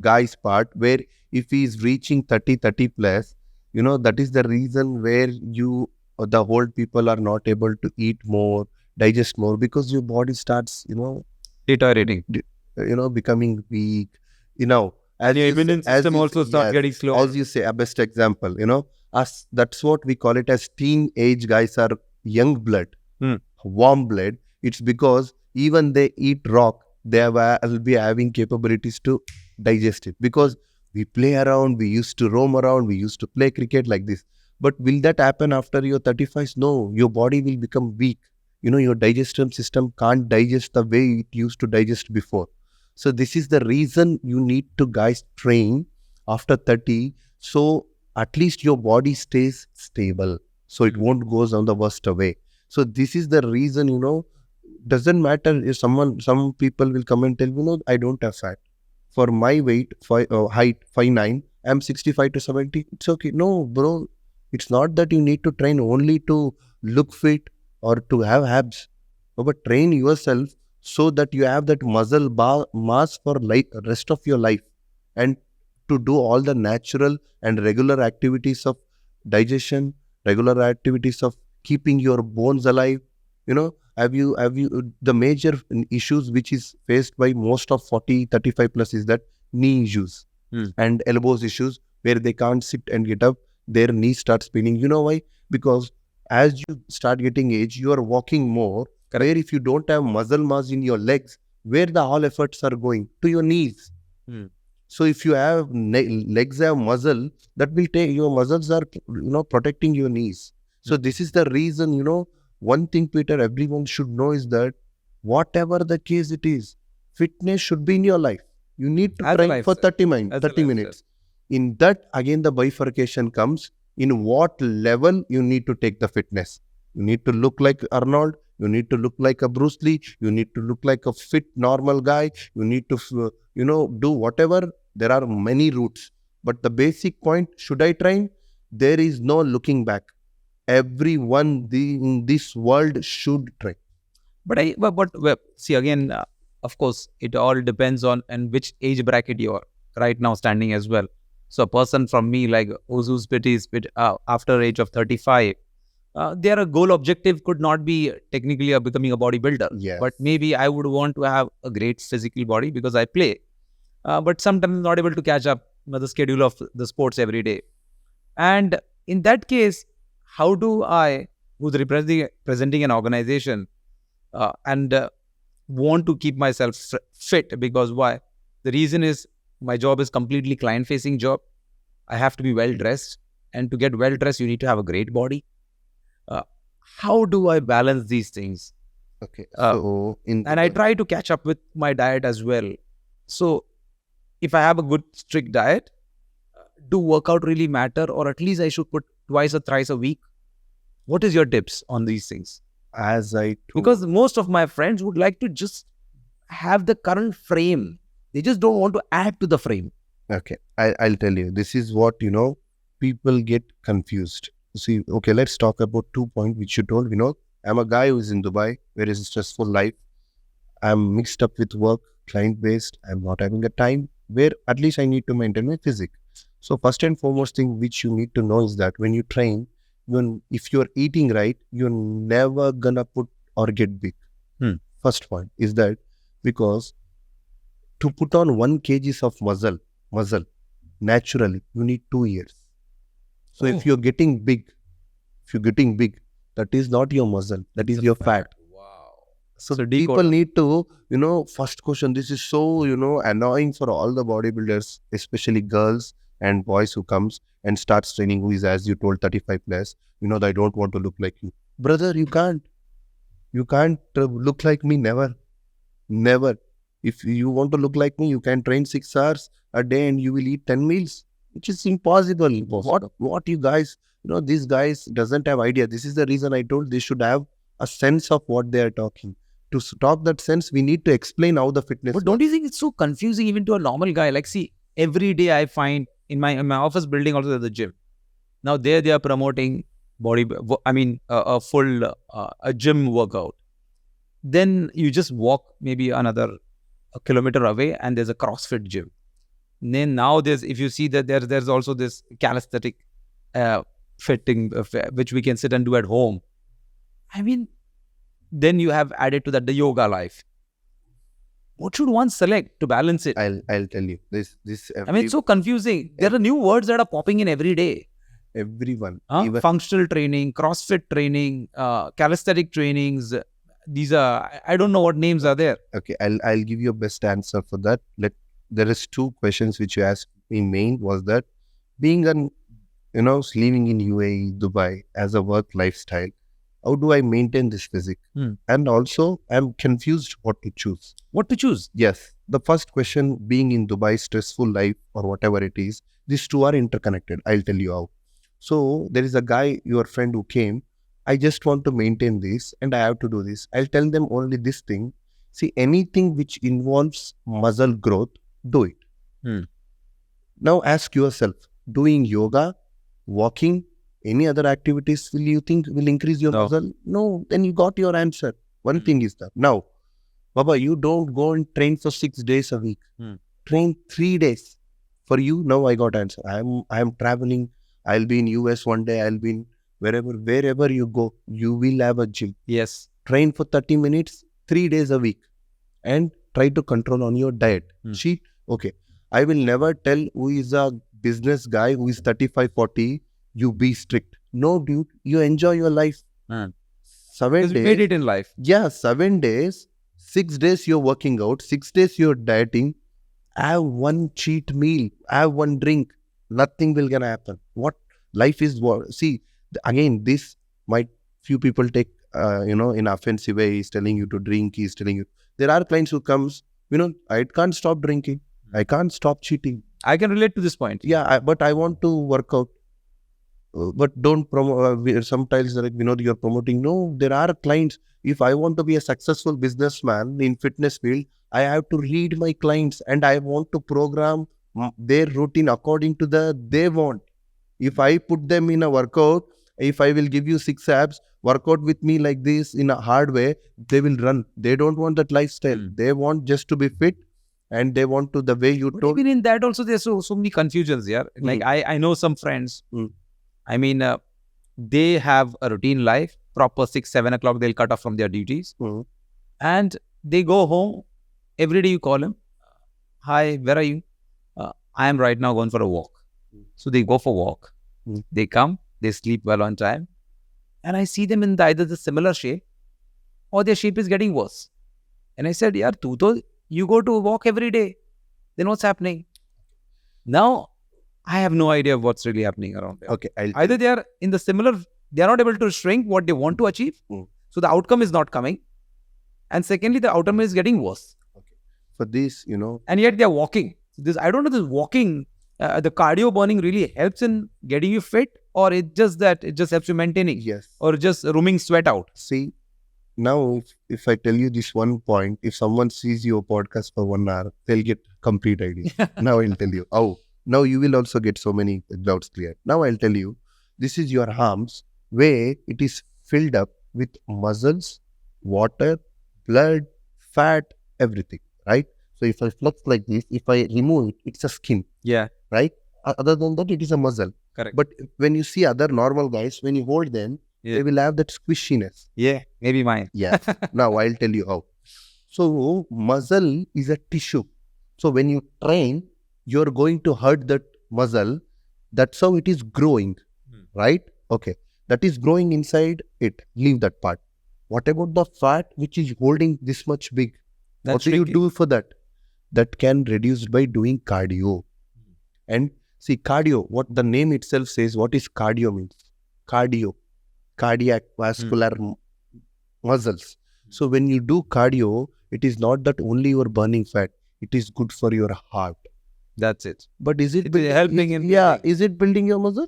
Speaker 1: guy's part, where if he is reaching 30 plus, that is the reason where the whole people are not able to eat more, digest more, because your body starts,
Speaker 2: deteriorating,
Speaker 1: becoming weak,
Speaker 2: and your immune system also starts getting slow.
Speaker 1: As you say, a best example, that's what we call it as teenage guys are young blood, warm blood. It's because even they eat rock, they will be having capabilities to digest it, because we play around, we used to roam around, we used to play cricket like this. But will that happen after your 35? No, your body will become weak. Your digestive system can't digest the way it used to digest before. So this is the reason you need to guys train after 30. So at least your body stays stable. So it won't goes on the worst way. So this is the reason, doesn't matter if some people will come and tell me, I don't have fat. For my weight, height 5'9", I'm 65 to 70. It's okay. No, bro. It's not that you need to train only to look fit or to have abs, but train yourself so that you have that muscle mass for rest of your life, and to do all the natural and regular activities of digestion, regular activities of keeping your bones alive. Have you the major issues which is faced by most of 40, 35 plus is that knee issues and elbows issues, where they can't sit and get up. their knees start spinning. You know why? Because as you start getting age, you are walking more.
Speaker 2: Correct.
Speaker 1: Where if you don't have muscle mass in your legs, where the all efforts are going to your knees. So if you have legs have muscle, that will take your muscles are protecting your knees. So this is the reason, one thing, Peter, everyone should know is that whatever the case it is, fitness should be in your life. You need to
Speaker 2: As a
Speaker 1: train for
Speaker 2: lifestyle.
Speaker 1: 30
Speaker 2: As a
Speaker 1: 30
Speaker 2: lifestyle.
Speaker 1: minutes. In that, again, the bifurcation comes. In what level you need to take the fitness. You need to look like Arnold. You need to look like a Bruce Lee. You need to look like a fit, normal guy. You need to, do whatever. There are many routes. But the basic point, should I train? There is no looking back. Everyone in this world should train.
Speaker 2: But see again, of course, it all depends on and which age bracket you are right now standing as well. So a person from me like whose fit is after age of 35, their goal objective could not be technically becoming a bodybuilder.
Speaker 1: Yes.
Speaker 2: But maybe I would want to have a great physical body because I play. But sometimes not able to catch up with the schedule of the sports every day. And in that case, how do I, who's representing an organization, and want to keep myself fit? Because why? The reason is my job is completely client-facing job. I have to be well-dressed. And to get well-dressed, you need to have a great body. How do I balance these things?
Speaker 1: Okay.
Speaker 2: And I try to catch up with my diet as well. So if I have a good strict diet, do workout really matter? Or at least I should put twice or thrice a week? What is your tips on these things?
Speaker 1: As I told,
Speaker 2: Because most of my friends would like to just have the current frame. They just don't want to add to the frame.
Speaker 1: okay, I'll tell you. This is what, people get confused. See, okay, let's talk about 2 points which you told. I'm a guy who's in Dubai, where is a stressful life. I'm mixed up with work, client-based. I'm not having a time where at least I need to maintain my physique. So first and foremost thing which you need to know is that when you train, if you're eating right, you're never gonna put or get big. First point is that because to put on 1 kg of muscle, naturally, you need 2 years. So if you're getting big, that is not your muscle, that is your fat.
Speaker 2: Wow.
Speaker 1: So
Speaker 2: So
Speaker 1: people
Speaker 2: decoder.
Speaker 1: need to, first question, this is so, annoying for all the bodybuilders, especially girls and boys who comes and starts training, who is, as you told, 35 plus, I don't want to look like you. Brother, you can't look like me, never. If you want to look like me, you can train 6 hours a day and you will eat 10 meals, which is impossible. What you guys, these guys doesn't have idea. This is the reason I told they should have a sense of what they are talking. To talk that sense, we need to explain how the fitness.
Speaker 2: But don't you think it's so confusing even to a normal guy? Like, see, every day I find in my office building also there's a gym. Now there they are promoting a full a gym workout. Then you just walk maybe another a kilometer away and there's a CrossFit gym. Then now if you see that there's also this calisthenic fitting which we can sit and do at home. I mean, then you have added to that the yoga life. What should one select to balance it?
Speaker 1: I'll tell you this.
Speaker 2: I mean, it's so confusing. There are new words that are popping in every day.
Speaker 1: Everyone,
Speaker 2: Even functional training, CrossFit training, calisthenic trainings. These are, I don't know what names are there.
Speaker 1: Okay, I'll give you a best answer for that. There is 2 questions which you asked me. Main was that being living in UAE, Dubai as a work lifestyle, how do I maintain this physique? And also, I'm confused what to choose.
Speaker 2: What to choose?
Speaker 1: Yes, the first question, being in Dubai, stressful life or whatever it is, these 2 are interconnected. I'll tell you how. So there is a guy, your friend who came. I just want to maintain this and I have to do this. I'll tell them only this thing. See, anything which involves muscle growth, do it. Now ask yourself, doing yoga, walking, any other activities will you think will increase your muscle? No, then you got your answer. One thing is that. Now, Baba, you don't go and train for 6 days a week. Train 3 days. For you, now I got answer. I am traveling. I'll be in US one day. I'll be in wherever you go, you will have a gym.
Speaker 2: Yes.
Speaker 1: Train for 30 minutes, 3 days a week, and try to control on your diet. Okay. I will never tell who is a business guy who is 35, 40, you be strict. No, dude, you enjoy your life.
Speaker 2: Mm.
Speaker 1: 7
Speaker 2: Because we
Speaker 1: days.
Speaker 2: made it in life.
Speaker 1: Yeah, 7 days, 6 days you're working out, 6 days you're dieting. Have one cheat meal, have one drink. Nothing will gonna happen. What life is? See, again, this might few people take, in offensive way. He's telling you to drink. He's telling you. There are clients who comes, I can't stop drinking. I can't stop cheating.
Speaker 2: I can relate to this point.
Speaker 1: Yeah, but I want to work out. But don't promote. Sometimes like you're promoting. No, there are clients. If I want to be a successful businessman in fitness field, I have to read my clients and I want to program their routine according to they want. If I put them in a workout, if I will give you 6 abs, workout with me like this in a hard way, they will run. They don't want that lifestyle. They want just to be fit, and they want to the way you
Speaker 2: But
Speaker 1: told.
Speaker 2: even in that also, there's so many confusions here. Like I know some friends. I mean, they have a routine life, proper 6-7 o'clock. They'll cut off from their duties, and they go home. Every day you call them, hi, where are you? I am right now going for a walk. So they go for walk. They come, they sleep well on time. And I see them in either the similar shape or their shape is getting worse. And I said, yeah, you go to walk every day. Then what's happening? Now, I have no idea of what's really happening around there.
Speaker 1: Okay.
Speaker 2: Either they are in the similar, they are not able to shrink what they want to achieve. So the outcome is not coming. And secondly, the outcome is getting worse.
Speaker 1: Okay. For this,
Speaker 2: and yet they are walking. I don't know, this walking, the cardio burning really helps in getting you fit, or it just helps you maintaining.
Speaker 1: Yes.
Speaker 2: Or just rooming sweat out.
Speaker 1: See, now if I tell you this one point, if someone sees your podcast for 1 hour, they'll get complete idea. Now I'll tell you. Oh, now you will also get so many doubts cleared. Now I'll tell you, this is your arms where it is filled up with muscles, water, blood, fat, everything, right? So if I flex like this, if I remove it, it's a skin.
Speaker 2: Yeah.
Speaker 1: Right? Other than that, it is a muscle.
Speaker 2: Correct.
Speaker 1: But when you see other normal guys, when you hold them, they will have that squishiness.
Speaker 2: Yeah, maybe mine.
Speaker 1: Yeah. Now I'll tell you how. So muscle is a tissue. So when you train, you're going to hurt that muscle. That's how it is growing. Right? Okay. That is growing inside it. Leave that part. What about the fat which is holding this much big? What do you do for that? That can reduce by doing cardio. And see, cardio, what the name itself says, what is cardio means? Cardio, cardiac vascular muscles. So when you do cardio, it is not that only you are burning fat, it is good for your heart.
Speaker 2: That's it.
Speaker 1: But is it
Speaker 2: helping in
Speaker 1: is it building your muscle?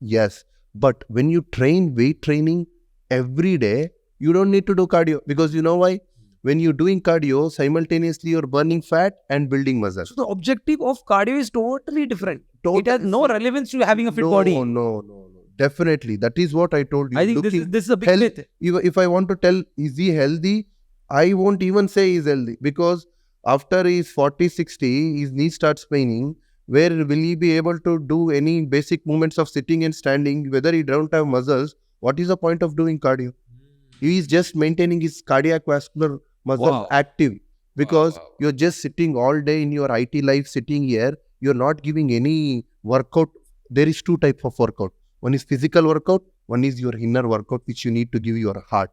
Speaker 1: Yes. But when you train weight training every day, you don't need to do cardio, because you know why? When you're doing cardio, simultaneously you're burning fat and building muscle.
Speaker 2: So the objective of cardio is totally different. It has no relevance to having a fit body.
Speaker 1: No. Definitely. That is what I told you.
Speaker 2: I think this is a big myth.
Speaker 1: If I want to tell, is he healthy? I won't even say he's healthy, because after he's 40, 60, his knee starts paining. Where will he be able to do any basic movements of sitting and standing? Whether he don't have muscles, what is the point of doing cardio? He is just maintaining his cardiac vascular muscle active, because you're just sitting all day in your IT life, sitting here. You're not giving any workout. There is 2 types of workout. One is physical workout. One is your inner workout, which you need to give your heart.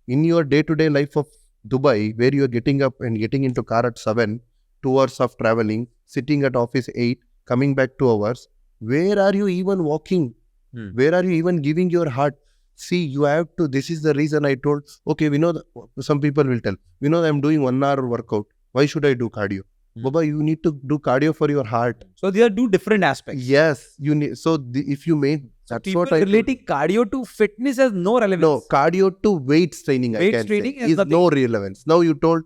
Speaker 1: In your day-to-day life of Dubai, where you're getting up and getting into car at 7, 2 hours of traveling, sitting at office 8, coming back 2 hours, where are you even walking? Where are you even giving your heart? See, you have to, this is the reason I told, okay, some people will tell, I'm doing 1 hour workout. Why should I do cardio? Baba, you need to do cardio for your heart.
Speaker 2: So there are 2 different aspects.
Speaker 1: Yes, you need. So if you make, that's
Speaker 2: people
Speaker 1: what I
Speaker 2: relating cardio to fitness has no relevance.
Speaker 1: No, cardio to weight training, I can
Speaker 2: training
Speaker 1: say, is no relevance. Now you told,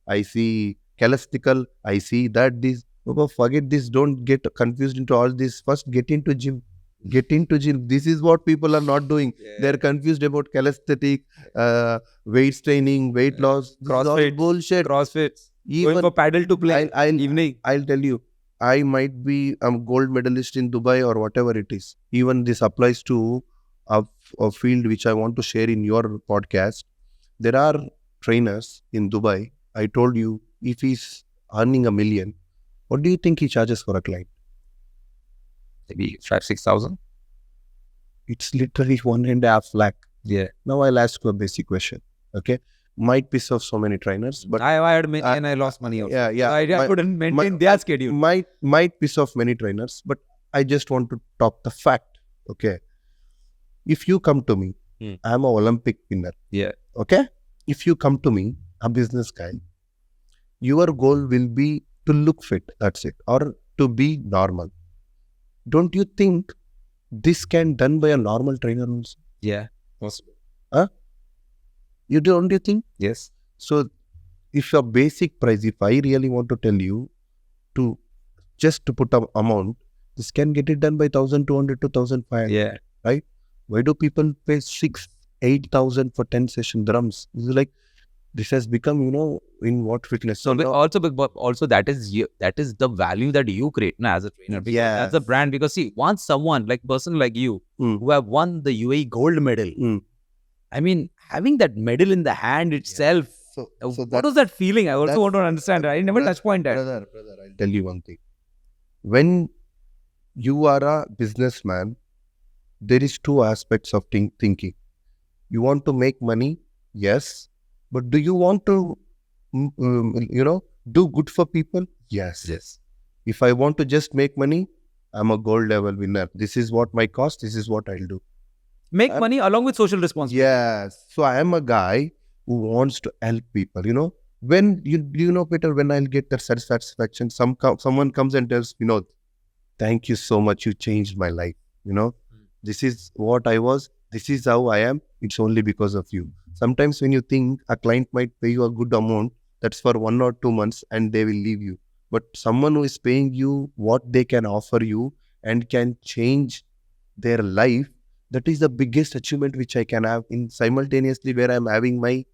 Speaker 1: I see calisthenical, I see that this. Baba, forget this. Don't get confused into all this. First, get into gym. Get into gym. This is what people are not doing. They're confused about calisthenic, weight training, weight loss.
Speaker 2: CrossFit,
Speaker 1: bullshit.
Speaker 2: CrossFit. Going for paddle to play evening.
Speaker 1: I'll tell you, I might be a gold medalist in Dubai or whatever it is. Even this applies to a field which I want to share in your podcast. There are trainers in Dubai. I told you, if he's earning $1 million, what do you think he charges for a client?
Speaker 2: maybe 5,000-6,000.
Speaker 1: It's literally 1.5 lakh.
Speaker 2: Yeah.
Speaker 1: Now I'll ask you a basic question. Okay, might piss off so many trainers, but
Speaker 2: I had many and I lost money also.
Speaker 1: yeah.
Speaker 2: I couldn't maintain their schedule.
Speaker 1: Might piss off many trainers, but I just want to talk the fact. Okay, if you come to me, I'm an Olympic winner.
Speaker 2: Yeah.
Speaker 1: Okay, if you come to me, a business guy, your goal will be to look fit. That's it, or to be normal. Don't you think this can done by a normal trainer also?
Speaker 2: Yeah. Possible.
Speaker 1: Don't you think?
Speaker 2: Yes.
Speaker 1: So if your basic price, if I really want to tell you to just to put an amount, this can get it done by 1,200 to 1,500.
Speaker 2: Yeah.
Speaker 1: Right? Why do people pay 6,000-8,000 for 10 session drums? This is like, this has become, in what fitness.
Speaker 2: So also that is the value that you create as a trainer. Because as a brand, because see, once someone like person like you who have won the UAE gold medal, I mean, having that medal in the hand itself,
Speaker 1: So
Speaker 2: what was that feeling? I also want to understand. I never touch point that.
Speaker 1: Brother, I'll tell you one thing. When you are a businessman, there is two aspects of thinking. You want to make money, yes, but do you want to, do good for people? Yes.
Speaker 2: Yes.
Speaker 1: If I want to just make money, I'm a gold level winner. This is what my cost. This is what I'll do.
Speaker 2: Make money along with social responsibility.
Speaker 1: Yes. So I am a guy who wants to help people. When Peter, when I'll get that satisfaction, someone comes and tells, thank you so much. You changed my life. This is what I was. This is how I am. It's only because of you. Sometimes when you think a client might pay you a good amount, that's for 1 or 2 months and they will leave you. But someone who is paying you what they can offer you and can change their life, that is the biggest achievement which I can have in simultaneously where I'm having my,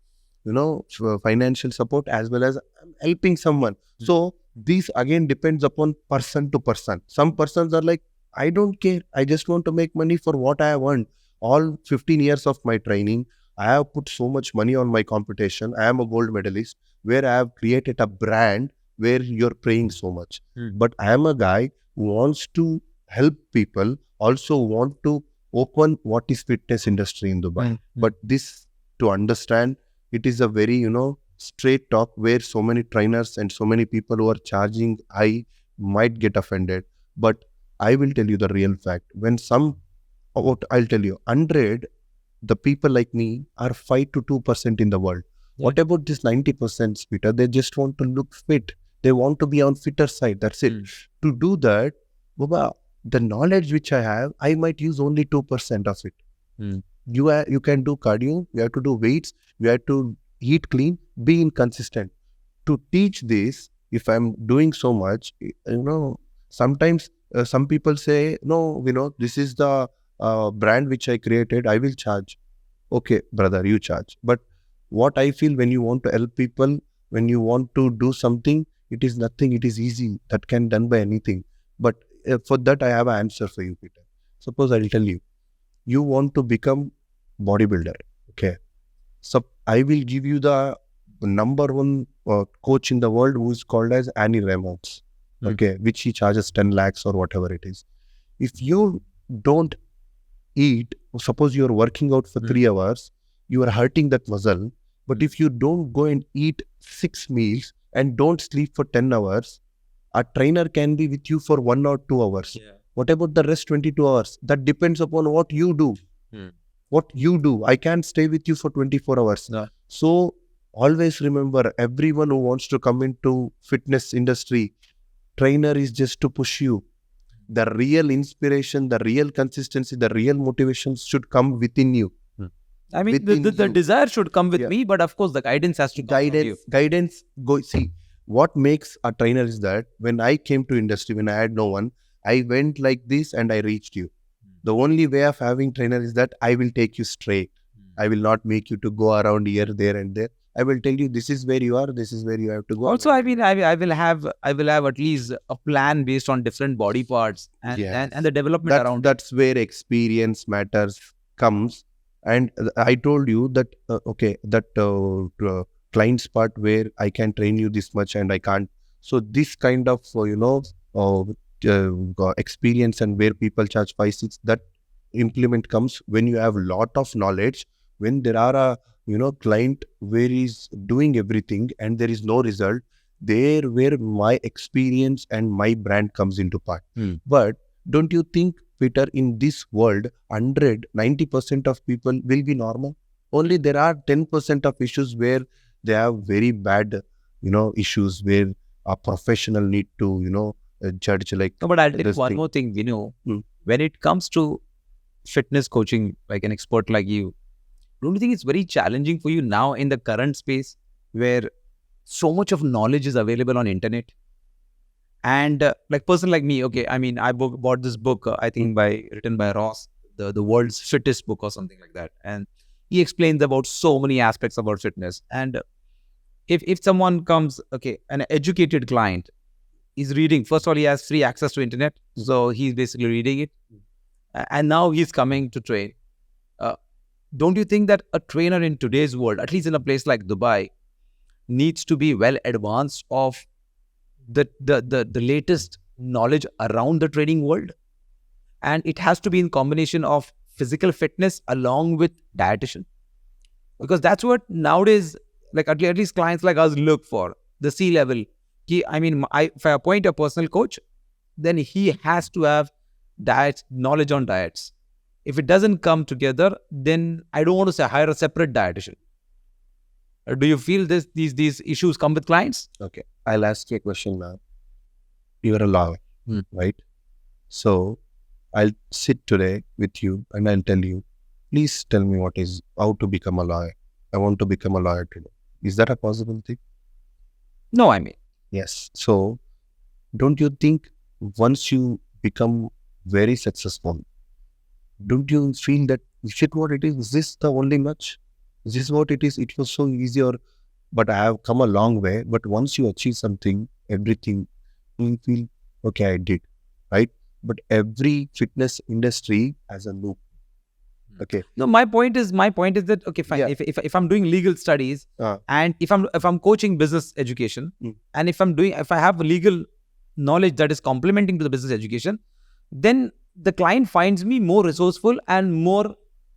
Speaker 1: financial support as well as I'm helping someone. So this again depends upon person to person. Some persons are like, I don't care. I just want to make money for what I have earned. All 15 years of my training, I have put so much money on my competition. I am a gold medalist where I have created a brand where you're paying so much. But I am a guy who wants to help people, also want to open what is fitness industry in Dubai. But this, to understand, it is a very, straight talk where so many trainers and so many people who are charging high might get offended. But I will tell you the real fact. I'll tell you, 100, the people like me are 5 to 2% in the world. Yeah. What about this 90%, Peter? They just want to look fit. They want to be on fitter side. That's it. To do that, Baba, the knowledge which I have, I might use only 2% of it. You can do cardio, you have to do weights, you have to eat clean, be inconsistent. To teach this, if I'm doing so much, sometimes some people say, no, this is the brand which I created, I will charge. Okay, brother, you charge. But what I feel, when you want to help people, when you want to do something, it is nothing, it is easy. That can done by anything. But for that, I have an answer for you, Peter. Suppose I'll tell you, you want to become bodybuilder. Okay. So I will give you the number one coach in the world who is called as Annie Reynolds. Okay. Which he charges 10 lakhs or whatever it is. If you don't eat, suppose you're working out for 3 hours, you are hurting that muscle. But if you don't go and eat 6 meals and don't sleep for 10 hours, a trainer can be with you for 1 or 2 hours. Yeah. What about the rest 22 hours? That depends upon what you do. What you do. I can't stay with you for 24 hours. No. So always remember, everyone who wants to come into fitness industry, trainer is just to push you. The real inspiration, the real consistency, the real motivation should come within you.
Speaker 2: I mean, the desire should come with me, but of course the guidance has to come from you.
Speaker 1: Guidance, see, what makes a trainer is that when I came to industry, when I had no one, I went like this and I reached you. The only way of having trainer is that I will take you straight. I will not make you to go around here, there and there. I will tell you, this is where you are, this is where you have to go.
Speaker 2: Also, I mean, I will have at least a plan based on different body parts and the development around.
Speaker 1: That's where experience matters comes. And I told you that, client's part where I can train you this much and I can't. So this kind of, experience and where people charge 5 6, that implement comes when you have lot of knowledge, when there are a client where is doing everything and there is no result, there where my experience and my brand comes into part. But don't you think, Peter, in this world 90% of people will be normal? Only there are 10% of issues where they have very bad issues where a professional need to judge like.
Speaker 2: No, but I'll tell you
Speaker 1: this
Speaker 2: one
Speaker 1: thing.
Speaker 2: more thing, when it comes to fitness coaching, like an expert like you, don't you think it's very challenging for you now in the current space where so much of knowledge is available on internet? And like person like me, okay, I mean, I bought this book, I think written by Ross, the world's fittest book or something like that. And he explains about so many aspects about fitness. And if someone comes, okay, an educated client is reading, first of all, he has free access to internet. So he's basically reading it. And now he's coming to train. Don't you think that a trainer in today's world, at least in a place like Dubai, needs to be well advanced of the latest knowledge around the training world? And it has to be in combination of physical fitness along with dietitian, because that's what nowadays, like at least clients like us look for, the C-level. I mean, if I appoint a personal coach, then he has to have knowledge on diets. If it doesn't come together, then I don't want to say hire a separate dietitian. Do you feel these issues come with clients?
Speaker 1: Okay, I'll ask you a question now. You're a lawyer, right? So I'll sit today with you and I'll tell you, please tell me how to become a lawyer. I want to become a lawyer today. Is that a possible thing?
Speaker 2: No, I mean.
Speaker 1: Yes. So don't you think once you become very successful, don't you feel that shit, what it is this the only much? Is this what it is? It was so easy, but I have come a long way. But once you achieve something, everything, you feel, okay, I did, right? But every fitness industry has a loop. Okay.
Speaker 2: No, my point is that, okay, fine. Yeah. If I'm doing legal studies and if I'm coaching business education, and if I have legal knowledge that is complementing to the business education, then the client finds me more resourceful and more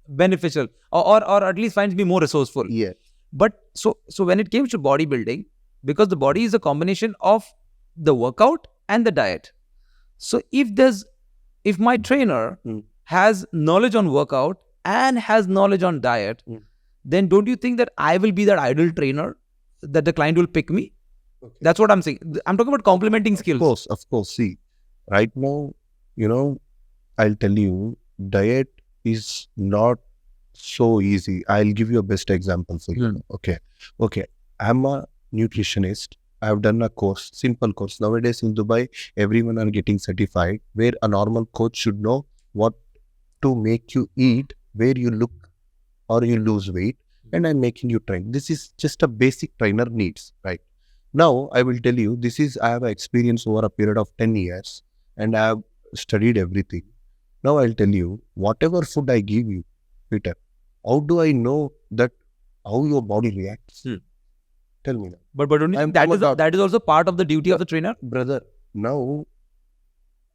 Speaker 2: beneficial, or at least finds me more resourceful.
Speaker 1: Yeah.
Speaker 2: But so when it came to bodybuilding, because the body is a combination of the workout and the diet. So if my trainer has knowledge on workout and has knowledge on diet, then don't you think that I will be that ideal trainer that the client will pick me? Okay. That's what I'm saying. I'm talking about complementing skills.
Speaker 1: Of course. See, right now, I'll tell you, diet is not so easy. I'll give you a best example for you. Okay. I'm a nutritionist. I've done a course, simple course. Nowadays in Dubai, everyone are getting certified, where a normal coach should know what to make you eat, where you look or you lose weight, and I'm making you train. This is just a basic trainer needs, right? Now, I will tell you, I have experience over a period of 10 years and I have studied everything. Now, I'll tell you, whatever food I give you, Peter, how do I know that how your body reacts? Tell me now.
Speaker 2: But don't you think that is also part of the duty of the trainer?
Speaker 1: Brother, now,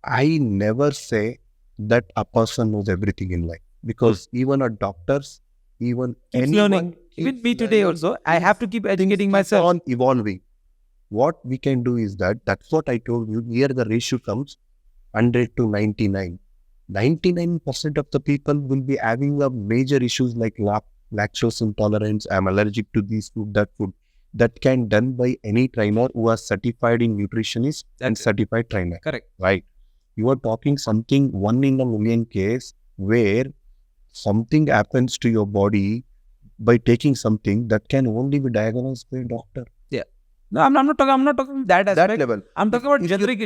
Speaker 1: I never say that a person knows everything in life, because even a doctors, even anyone,
Speaker 2: learning. Even me today also, I have to keep educating myself.
Speaker 1: On evolving. What we can do is that's what I told you. Here the ratio comes 100 to 99. 99% of the people will be having a major issues like lactose intolerance. I'm allergic to this food, that food. That can done by any trainer who are certified in nutritionist and certified trainer.
Speaker 2: Correct.
Speaker 1: Right. You are talking something 1 in a million case where something happens to your body by taking something that can only be diagnosed by a doctor.
Speaker 2: Yeah. No, I'm not talking that aspect.
Speaker 1: That level.
Speaker 2: I'm talking about generic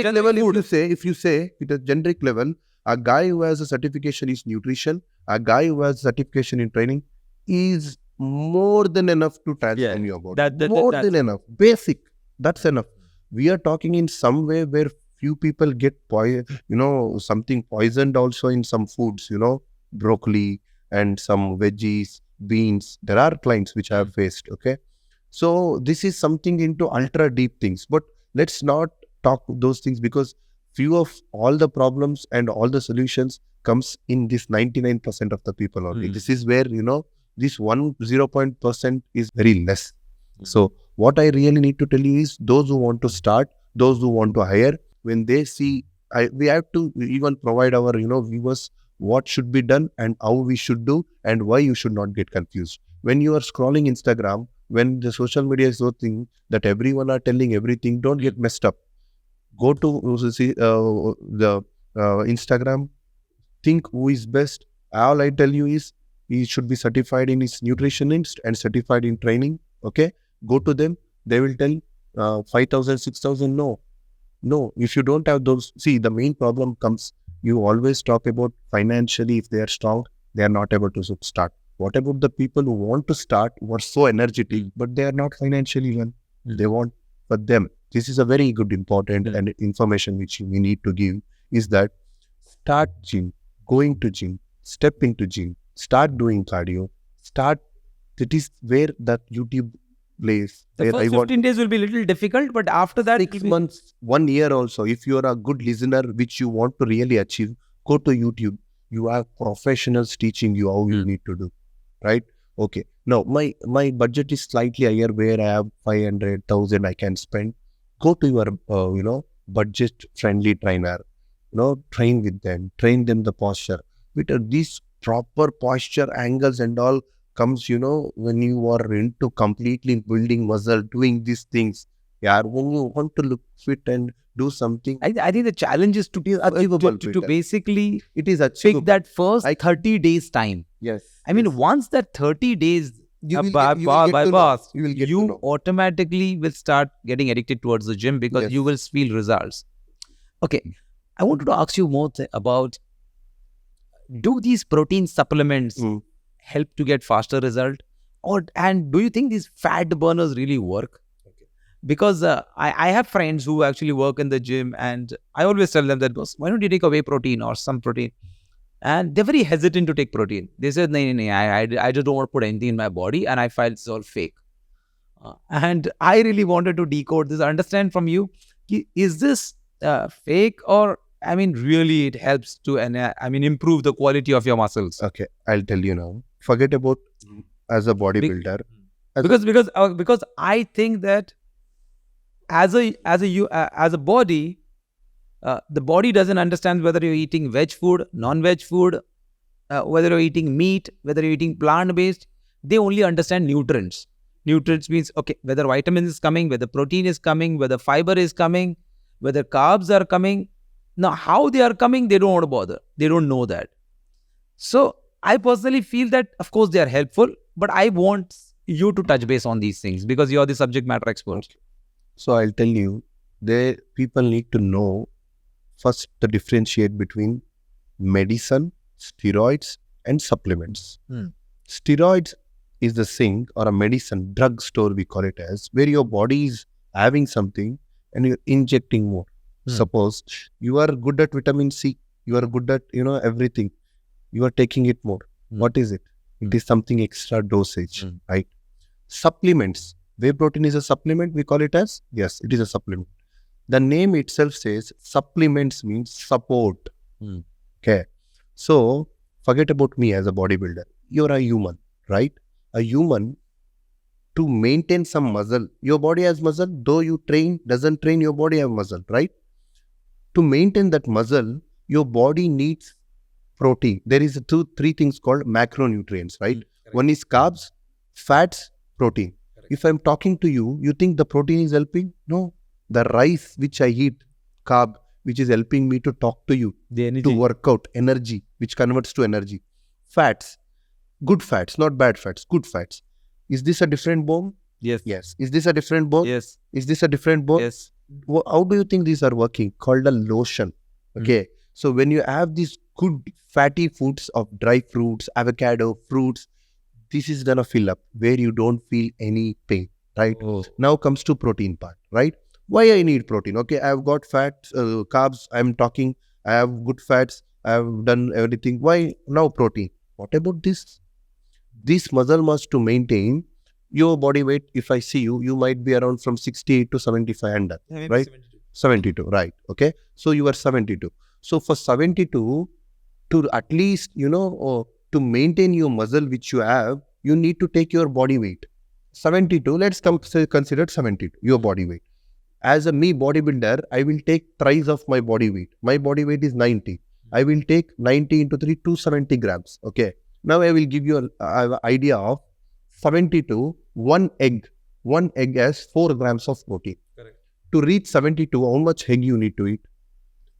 Speaker 1: level. If you say at a generic level, a guy who has a certification in nutrition, a guy who has certification in training is more than enough to transform your body. More than enough. Basic. That's enough. We are talking in some way where few people get something poisoned also in some foods, broccoli and some veggies, beans. There are clients which I have faced. Okay. So this is something into ultra deep things, but let's not talk those things, because few of all the problems and all the solutions comes in this 99% of the people only. This is where, this 0% is very less. So what I really need to tell you is those who want to start, those who want to hire, when they see, we have to even provide our, viewers what should be done and how we should do and why you should not get confused. When you are scrolling Instagram, when the social media is so thing that everyone are telling everything, don't get messed up. Go to see the Instagram, think who is best. All I tell you is he should be certified in his nutritionist and certified in training. Okay, go to them. They will tell 5,000, 6,000. No. If you don't have those, see, the main problem comes. You always talk about financially. If they are strong, they are not able to start. What about the people who want to start, who are so energetic, but they are not financially well? They want for them. This is a very good, important and information which we need to give is that start gym, going to gym, step into gym, start doing cardio, start. That is where that YouTube plays.
Speaker 2: The first 15 days will be a little difficult, but after that,
Speaker 1: 6 months, 1 year also, if you are a good listener, which you want to really achieve, go to YouTube. You have professionals teaching you how you need to do, right? Okay. Now, my budget is slightly higher where I have 500,000 I can spend. Go to your, budget-friendly trainer. Train with them. Train them the posture. With these proper posture angles and all comes, when you are into completely building muscle, doing these things. Yeah, when you want to look fit and do something.
Speaker 2: I think the challenge is to basically
Speaker 1: it is
Speaker 2: pick that first 30 days time.
Speaker 1: Yes.
Speaker 2: I mean, once that 30 days
Speaker 1: you
Speaker 2: automatically will start getting addicted towards the gym because you will feel results. Okay. I wanted to ask you more about, do these protein supplements help to get faster result? And do you think these fat burners really work? Because I have friends who actually work in the gym, and I always tell them that, why don't you take a whey protein or some protein? And they're very hesitant to take protein. They said, no, I just don't want to put anything in my body, and I find it's all fake. And I really wanted to decode this, understand from you, is this fake, or really it helps to improve the quality of your muscles?
Speaker 1: Okay, I'll tell you now. Forget about as a bodybuilder.
Speaker 2: Because I think that as a body, the body doesn't understand whether you're eating veg food, non-veg food, whether you're eating meat, whether you're eating plant-based. They only understand nutrients. Nutrients means, okay, whether vitamins is coming, whether protein is coming, whether fiber is coming, whether carbs are coming. Now, how they are coming, they don't want to bother. They don't know that. So, I personally feel that, of course, they are helpful, but I want you to touch base on these things because you're the subject matter expert.
Speaker 1: So, I'll tell you, people need to know first the differentiate between medicine, steroids, and supplements. Steroids is the thing, or a medicine, drug store we call it as, where your body is having something and you're injecting more. Suppose you are good at vitamin C, you are good at everything, you are taking it more. What is it? It is something extra dosage, right? Supplements. Whey protein is a supplement, we call it as? Yes, it is a supplement. The name itself says supplements means support. Okay. So, forget about me as a bodybuilder. You're a human, right? A human, to maintain some muscle, your body has muscle, though you doesn't train, your body have muscle, right? To maintain that muscle, your body needs protein. There is three things called macronutrients, right? One is carbs, fats, protein. If I'm talking to you, you think the protein is helping? No. The rice which I eat, carb, which is helping me to talk to you, to work out, energy, which converts to energy. Fats, good fats, not bad fats, good fats. Is this a different bone?
Speaker 2: Yes.
Speaker 1: Yes. Is this a different bone?
Speaker 2: Yes.
Speaker 1: Is this a different bone?
Speaker 2: Yes.
Speaker 1: How do you think these are working? Called a lotion. Okay. So when you have these good fatty foods of dry fruits, avocado, fruits, this is gonna fill up where you don't feel any pain, right? Now comes to protein part, right? Why I need protein? Okay, I've got fats, carbs, I'm talking, I have good fats, I have done everything. Why now protein? What about this? This muscle mass to maintain your body weight. If I see you, you might be around from 68 to 75 under, right? 72. 72, right? Okay. So you are 72. So for 72, to at least, to maintain your muscle which you have, you need to take your body weight. 72, let's consider 72, your body weight. As a me bodybuilder, I will take thrice of my body weight. My body weight is 90. I will take 90 into 3, 270 grams. Okay. Now I will give you an idea of 72, one egg. One egg has 4 grams of protein.
Speaker 2: Correct.
Speaker 1: To reach 72, how much egg you need to eat?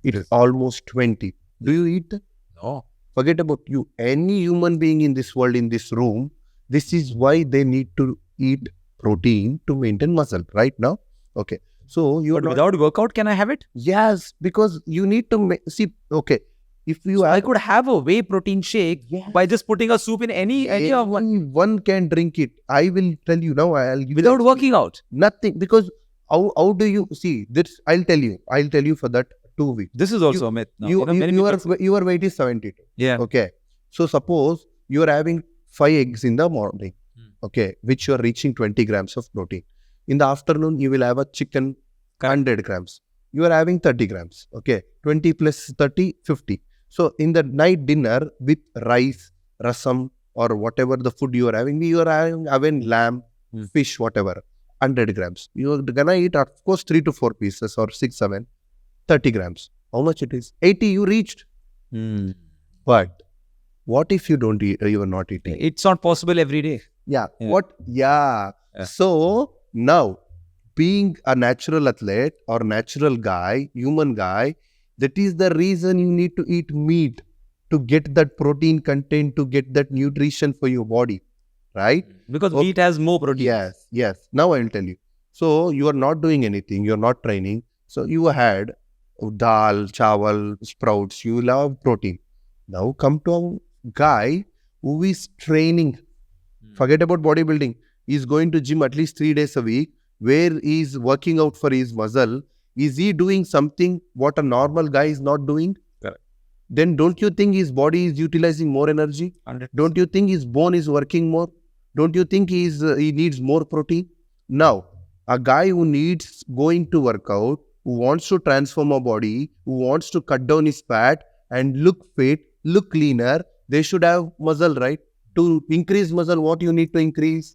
Speaker 1: It's almost 20. Do you eat?
Speaker 2: No.
Speaker 1: Forget about you. Any human being in this world, in this room, this is why they need to eat protein to maintain muscle right now. Okay. So you are
Speaker 2: But without workout, can I have it?
Speaker 1: Yes, because you need to see. Okay, if you
Speaker 2: I could have a whey protein shake by just putting a soup in any of one
Speaker 1: one can drink it. I will tell you now. I'll give
Speaker 2: without working out.
Speaker 1: nothing, because how do you see this? I'll tell you for that 2 weeks.
Speaker 2: This is also a myth. No, many people
Speaker 1: Your weight is 72.
Speaker 2: Yeah.
Speaker 1: Okay. So suppose you are having 5 eggs in the morning. Okay, which you are reaching 20 grams of protein. In the afternoon, you will have a chicken, 100 grams. You are having 30 grams. Okay, 20 plus 30, 50. So in the night dinner with rice, rasam, or whatever the food you are having lamb, fish, whatever, 100 grams. You are gonna eat, of course, 3 to 4 pieces or 6, 7, 30 grams. How much it is? 80 you reached. But what if you don't eat, you are not eating?
Speaker 2: It's not possible every day.
Speaker 1: Yeah. What? Yeah. So now, being a natural athlete or natural guy, human guy, that is the reason you need to eat meat to get that protein content, to get that nutrition for your body, right?
Speaker 2: Because meat has more protein.
Speaker 1: Yes. Now I will tell you. So you are not doing anything. You are not training. So you had dal, chawal, sprouts. You love protein. Now come to a guy who is training. Forget about bodybuilding. He's going to gym at least 3 days a week, where he's working out for his muscle. Is he doing something what a normal guy is not doing?
Speaker 2: Correct.
Speaker 1: Then don't you think his body is utilizing more energy?
Speaker 2: 100%.
Speaker 1: Don't you think his bone is working more? Don't you think he needs more protein? Now, a guy who needs going to work out, who wants to transform a body, who wants to cut down his fat and look fit, look leaner, they should have muscle, right? To increase muscle, what you need to increase?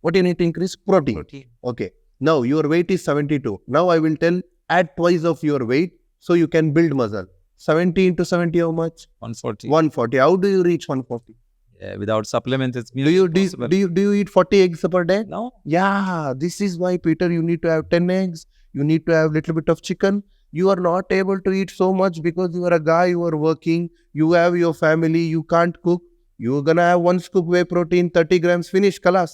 Speaker 1: What you need to increase? Protein. Okay. Now your weight is 72. Now I will tell, add twice of your weight so you can build muscle. 70 into 70, how much?
Speaker 2: 140.
Speaker 1: 140. How do you reach 140?
Speaker 2: Yeah, without supplements, it's
Speaker 1: Do you eat 40 eggs per day?
Speaker 2: No.
Speaker 1: Yeah. This is why, Peter, you need to have 10 eggs. You need to have little bit of chicken. You are not able to eat so much because you are a guy, you are working, you have your family, you can't cook. You're gonna have 1 scoop whey protein, 30 grams, finish, kalas.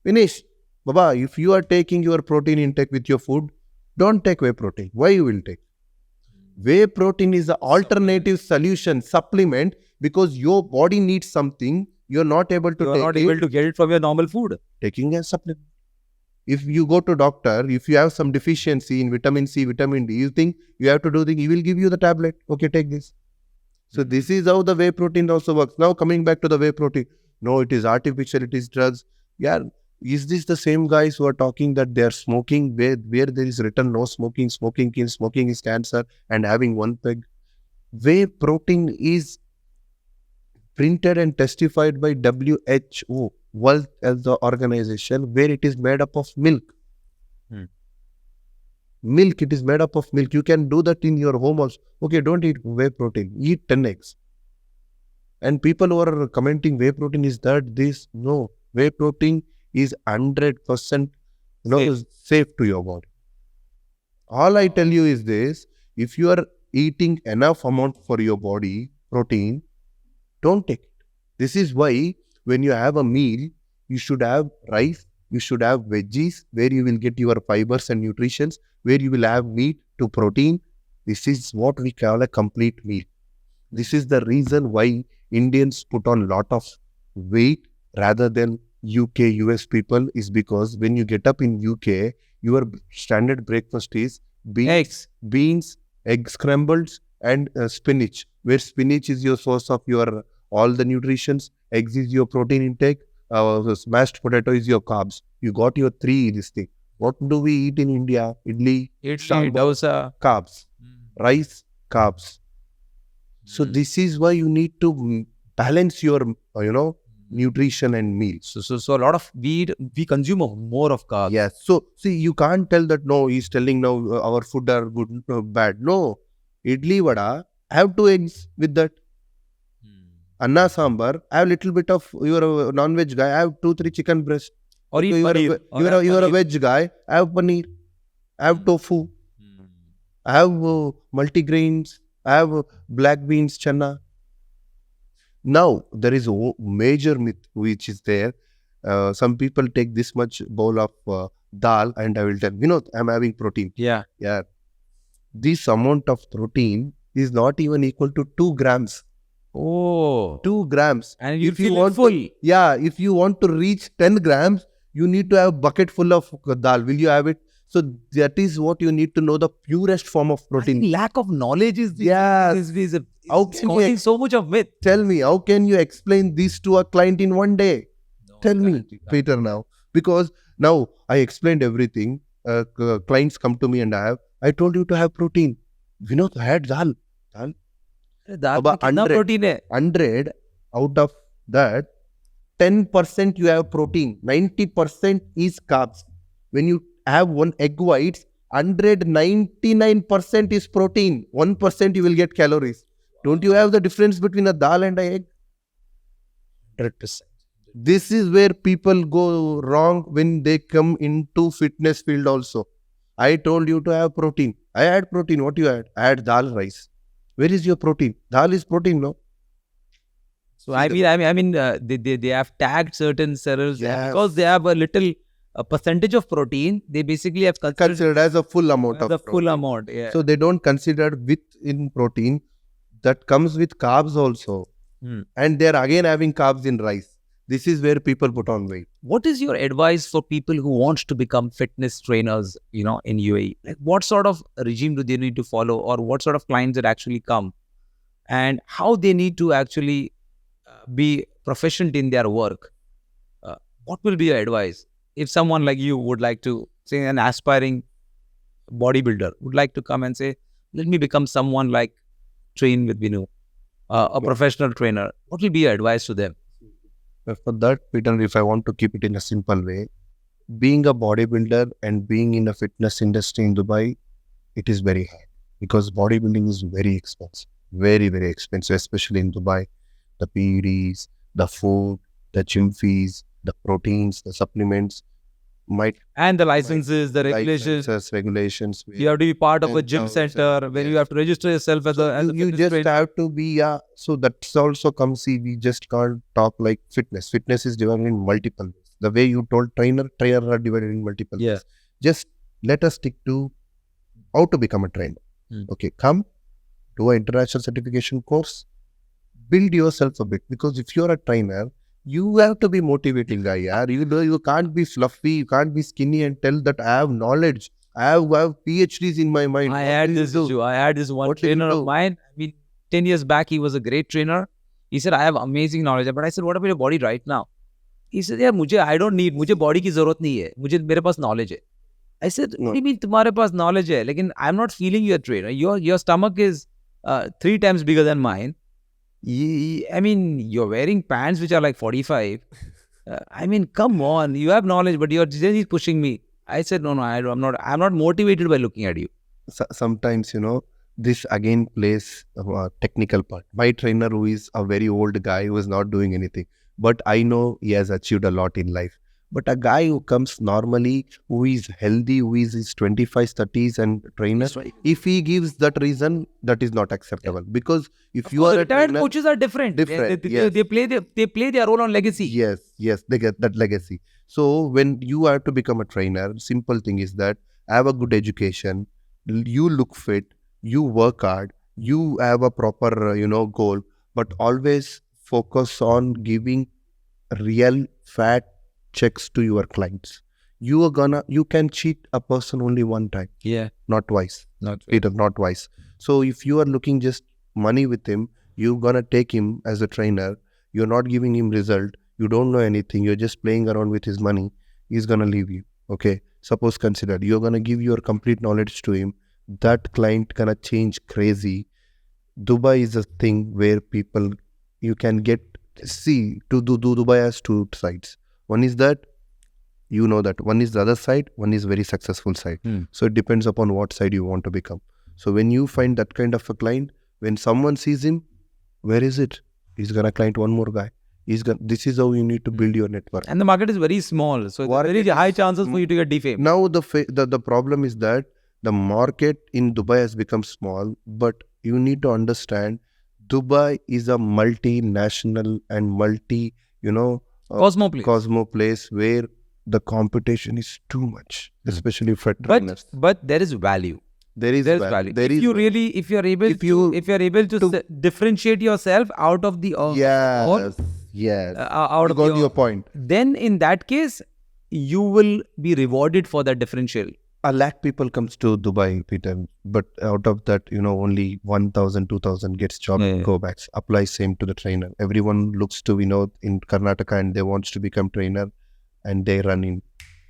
Speaker 1: Finish. Baba, if you are taking your protein intake with your food, don't take whey protein. Why you will take? Whey protein is an alternative solution, supplement, because your body needs something, you're not able to
Speaker 2: You are not able to get it from your normal food.
Speaker 1: taking a supplement. If you go to doctor, if you have some deficiency in vitamin C, vitamin D, you think you have to do thing, he will give you the tablet. Okay, take this. So this is how the whey protein also works. Now coming back to the whey protein. No, it is artificial, it is drugs. Yeah, is this the same guys who are talking that they are smoking, where there is written no smoking, smoking kills, smoking is cancer, and having one peg? Whey protein is printed and testified by WHO, World Health Organization, where it is made up of milk. Milk, it is made up of milk. You can do that in your home also. Okay, don't eat whey protein. Eat 10 eggs. And people who are commenting whey protein is that this. No, whey protein is 100% safe to your body. All I tell you is this: if you are eating enough amount for your body, protein, don't take it. This is why when you have a meal, you should have rice, you should have veggies, where you will get your fibers and nutritions, where you will have meat to protein. This is what we call a complete meal. This is the reason why Indians put on lot of weight rather than UK, US people, is because when you get up in UK, your standard breakfast is beans, egg scrambles, and spinach, where spinach is your source of your all the nutritions, eggs is your protein intake, mashed potato is your carbs. You got your 3 this thing. What do we eat in India? Idli,
Speaker 2: Idli, dosa.
Speaker 1: carbs, rice, carbs. So this is why you need to balance your, nutrition and meals.
Speaker 2: So a lot of we consume more of carbs.
Speaker 1: Yes. So see, you can't tell that no, he's telling now our food are good, bad. No, idli vada, have 2 eggs with that. Anna sambar, I have little bit of, you're a non-veg guy, I have 2-3 chicken breast.
Speaker 2: Or eat
Speaker 1: You are
Speaker 2: paneer.
Speaker 1: you are a veg guy, I have paneer, I have tofu, I have multigrains, I have black beans, chana. Now there is a major myth which is there. Some people take this much bowl of dal, and I will tell, I'm having protein.
Speaker 2: Yeah.
Speaker 1: Yeah, this amount of protein is not even equal to 2 grams.
Speaker 2: Oh.
Speaker 1: 2 grams.
Speaker 2: And you
Speaker 1: If you
Speaker 2: feel
Speaker 1: want
Speaker 2: full.
Speaker 1: if you want to reach 10 grams, you need to have a bucket full of dal. Will you have it? So that is what you need to know, the purest form of
Speaker 2: I
Speaker 1: protein.
Speaker 2: think lack of knowledge is
Speaker 1: Yes. How can you
Speaker 2: causing so much of myth.
Speaker 1: Tell me, how can you explain this to a client in one day? Tell me, Peter, now. Because now I explained everything. Clients come to me and I told you to have protein. I had dal.
Speaker 2: Dal
Speaker 1: About
Speaker 2: में कितना
Speaker 1: 100.
Speaker 2: Protein है
Speaker 1: 100 out of that, 10% you have protein, 90% is carbs. When you have one egg whites, 199% is protein, 1% you will get calories. Don't you have the difference between a dal and an egg?
Speaker 2: 100%.
Speaker 1: This is where people go wrong when they come into fitness field also. I told you to have protein. I had protein. What you had? I had dal rice. Where is your protein? Dal is protein, no?
Speaker 2: So they have tagged certain cereals
Speaker 1: Yes.
Speaker 2: because they have a little percentage of protein. They basically have
Speaker 1: Considered as a full amount of
Speaker 2: the full
Speaker 1: protein.
Speaker 2: amount. Yeah.
Speaker 1: So they don't consider in protein that comes with carbs also. And they're again having carbs in rice. This is where people put on weight.
Speaker 2: What is your advice for people who want to become fitness trainers, in UAE? Like what sort of regime do they need to follow, or what sort of clients that actually come, and how they need to actually be proficient in their work? What will be your advice if someone like you would like to, say, an aspiring bodybuilder would like to come and say, let me become someone like train with Vinu, a professional trainer? What will be your advice to them?
Speaker 1: But for that, Peter, if I want to keep it in a simple way, being a bodybuilder and being in a fitness industry in Dubai, it is very hard because bodybuilding is very expensive, very, very expensive, especially in Dubai. The PEDs, the food, the gym fees, the proteins, the supplements,
Speaker 2: And the licenses, the regulations.
Speaker 1: regulations.
Speaker 2: You have to be part of a gym
Speaker 1: 10,000,
Speaker 2: center where you have to register yourself as a
Speaker 1: you
Speaker 2: fitness
Speaker 1: just
Speaker 2: trainer.
Speaker 1: have to be, so that's also comes, see, we just can't talk like fitness. Fitness is divided in multiple ways. The way you told trainer are divided in multiple
Speaker 2: Yeah.
Speaker 1: ways. Just let us stick to how to become a trainer. Okay, come, do an international certification course, build yourself a bit, because if you're a trainer, you have to be motivating guy. You can't be fluffy, you can't be skinny and tell that I have knowledge. I have PhDs in my mind.
Speaker 2: I
Speaker 1: What
Speaker 2: had
Speaker 1: will you
Speaker 2: this
Speaker 1: do?
Speaker 2: issue. I had this one
Speaker 1: What will you
Speaker 2: trainer of
Speaker 1: do?
Speaker 2: mine. 10 years back, he was a great trainer. He said, I have amazing knowledge. But I said, what about your body right now? He said, yeah, I don't need, मुझे body की जरूरत नहीं है. मेरे पास knowledge है. I said, what do you mean तुम्हारे पास knowledge है? Lekin I'm not feeling your trainer. Your stomach is 3 times bigger than mine. You're wearing pants which are like 45. Come on. You have knowledge, but you're just pushing me. I said, no, I'm not motivated by looking at you.
Speaker 1: Sometimes, this again plays a technical part. My trainer, who is a very old guy who is not doing anything, but I know he has achieved a lot in life. But a guy who comes normally, who is healthy, who is his 25s, 30s and trainer, if he gives that reason, that is not acceptable. Because if you are a
Speaker 2: retired
Speaker 1: trainer,
Speaker 2: coaches are different.
Speaker 1: Yes.
Speaker 2: They play their role on legacy.
Speaker 1: Yes, they get that legacy. So when you have to become a trainer, simple thing is that have a good education, you look fit, you work hard, you have a proper, goal, but always focus on giving real fat checks to your clients. You can cheat a person only one time,
Speaker 2: Yeah.
Speaker 1: not twice. Peter, not twice. So if you are looking just money with him, you're gonna take him as a trainer. You're not giving him result. You don't know anything. You're just playing around with his money. He's gonna leave you. Okay. Suppose consider you're gonna give your complete knowledge to him. That client gonna change crazy. Dubai is a thing where people you can get see do Dubai has two sides. One is that you know that one is the other side, one is very successful side. So it depends upon what side you want to become. So when you find that kind of a client, when someone sees him, where is it? He's gonna client one more guy. This is how you need to build your network.
Speaker 2: And the market is very small, so there are very high chances for you to get defamed.
Speaker 1: Now the problem is that the market in Dubai has become small, but you need to understand Dubai is a multinational and
Speaker 2: Cosmo place.
Speaker 1: cosmo place where the competition is too much, especially for trainers.
Speaker 2: But there is value.
Speaker 1: There is value.
Speaker 2: If you're able to differentiate yourself out of the
Speaker 1: yes,
Speaker 2: out of
Speaker 1: got your point.
Speaker 2: Then in that case, you will be rewarded for that differential.
Speaker 1: 100,000 people comes to Dubai, Peter, but out of that, only 1,000, 2,000 gets job go backs. Apply same to the trainer. Everyone looks to, in Karnataka and they wants to become trainer and they run in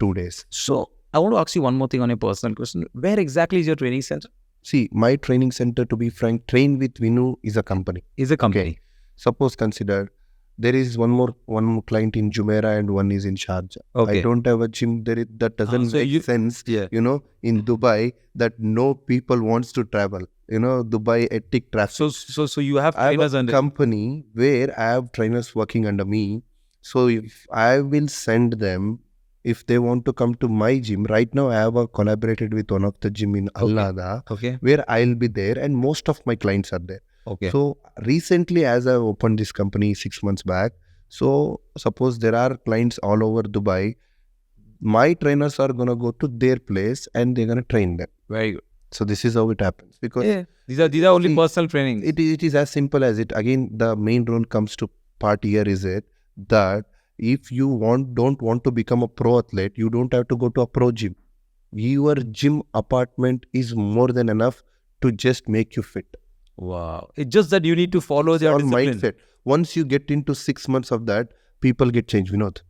Speaker 1: 2 days.
Speaker 2: So I want to ask you one more thing on your personal question. Where exactly is your training center?
Speaker 1: See, my training center, to be frank, Train with Vinu is a company. Okay. Suppose consider there is one more client in Jumeirah and one is in Sharjah.
Speaker 2: Okay.
Speaker 1: I don't have a gym there. That doesn't make sense.
Speaker 2: Yeah.
Speaker 1: In Dubai, that no people wants to travel. Dubai ethic traffic.
Speaker 2: So you have
Speaker 1: trainers
Speaker 2: under
Speaker 1: company where I have trainers working under me. So if I will send them, if they want to come to my gym, right now I have collaborated with one of the gym in Al Nada, where I'll be there and most of my clients are there.
Speaker 2: Okay.
Speaker 1: So recently, as I opened this company 6 months back, so suppose there are clients all over Dubai, my trainers are gonna go to their place and they're gonna train them.
Speaker 2: Very good.
Speaker 1: So this is how it happens, because
Speaker 2: these are only personal training.
Speaker 1: It is as simple as it. Again, the main role comes to part here is it that if you don't want to become a pro athlete, you don't have to go to a pro gym. Your gym apartment is more than enough to just make you fit.
Speaker 2: Wow. It's just that you need to follow their discipline.
Speaker 1: Mindset. Once you get into 6 months of that, people get changed. Vinod,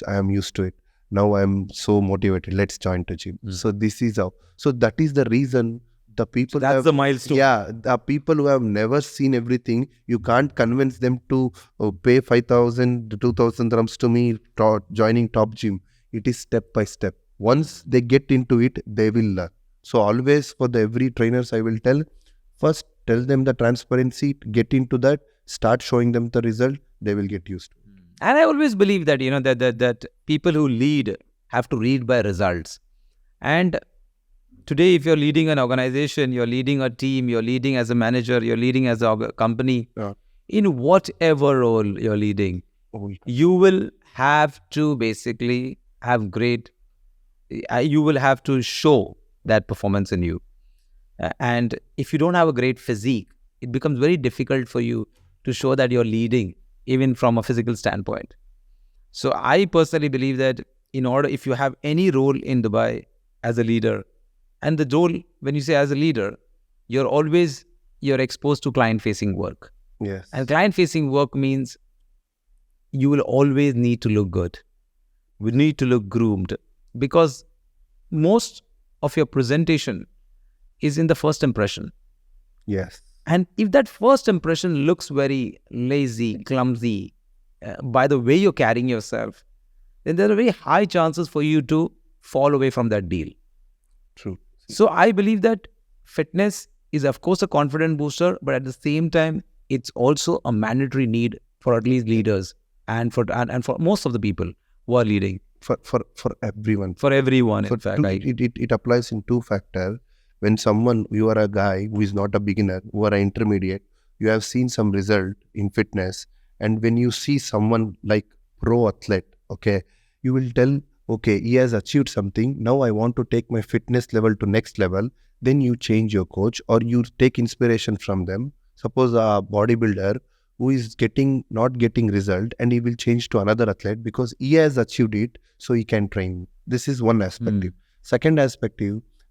Speaker 1: I am used to it. Now I am so motivated. Let's join the gym. So this is how. So that is the reason the people
Speaker 2: that's the milestone.
Speaker 1: Yeah, the people who have never seen everything, you can't convince them to pay 5,000, 2,000 dirhams to me joining top gym. It is step by step. Once they get into it, they will learn. So always for every trainers, I will tell, first tell them the transparency, get into that, start showing them the result, they will get used to it.
Speaker 2: And I always believe that, that people who lead have to lead by results. And today, if you're leading an organization, you're leading a team, you're leading as a manager, you're leading as a company, in whatever role you're leading, you will have to basically have you will have to show that performance in you. And if you don't have a great physique, it becomes very difficult for you to show that you're leading, even from a physical standpoint. So I personally believe that if you have any role in Dubai as a leader, and the role, when you say as a leader, you're exposed to client-facing work.
Speaker 1: Yes.
Speaker 2: And client-facing work means you will always need to look good. We need to look groomed, because most of your presentation is in the first impression.
Speaker 1: Yes.
Speaker 2: And if that first impression looks very lazy, clumsy, by the way you're carrying yourself, then there are very high chances for you to fall away from that deal.
Speaker 1: True.
Speaker 2: So I believe that fitness is, of course, a confidence booster, but at the same time, it's also a mandatory need for at least leaders and for most of the people who are leading.
Speaker 1: For everyone.
Speaker 2: For everyone, in fact.
Speaker 1: It applies in two factors. When you are a guy who is not a beginner, who are an intermediate, you have seen some result in fitness. And when you see someone like pro athlete, okay, you will tell, okay, he has achieved something. Now I want to take my fitness level to next level. Then you change your coach or you take inspiration from them. Suppose a bodybuilder who is not getting result, and he will change to another athlete because he has achieved it, so he can train. This is one aspect. Second aspect,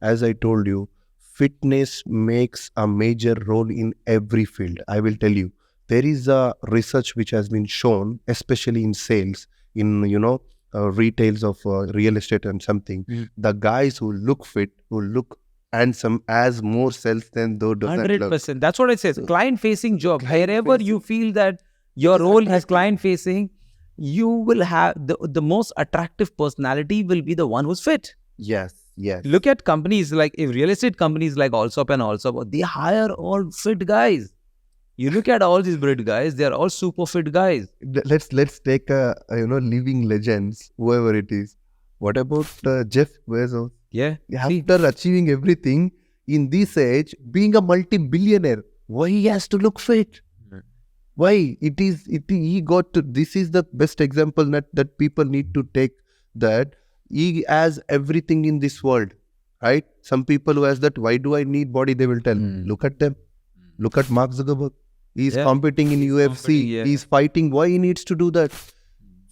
Speaker 1: as I told you, fitness makes a major role in every field. I will tell you, there is a research which has been shown, especially in sales, in retails of real estate and something, the guys who look fit, who look handsome, as more sales than those doesn't look.
Speaker 2: 100%. That's what I say.
Speaker 1: So-
Speaker 2: Client-facing job. Wherever
Speaker 1: Client-facing.
Speaker 2: you feel that your
Speaker 1: It's
Speaker 2: role is
Speaker 1: attractive.
Speaker 2: client-facing, you will have the most attractive personality will be the one who's fit.
Speaker 1: Yes, yes.
Speaker 2: Look at companies like if real estate companies like Allsop and Allsop, they hire all fit guys. You look at all these Brit guys, they are all super fit guys.
Speaker 1: Let's take living legends, whoever it is. What about Jeff Bezos?
Speaker 2: Yeah. See,
Speaker 1: After achieving everything in this age, being a multi-billionaire, why he has to look fit? Why he got to, this is the best example that people need to take, that he has everything in this world, right? Some people who has that, why do I need body? They will tell, look at them. Look at Mark Zuckerberg. He's
Speaker 2: Yeah.
Speaker 1: competing in UFC.
Speaker 2: competing, yeah.
Speaker 1: He's fighting. Why he needs to do that?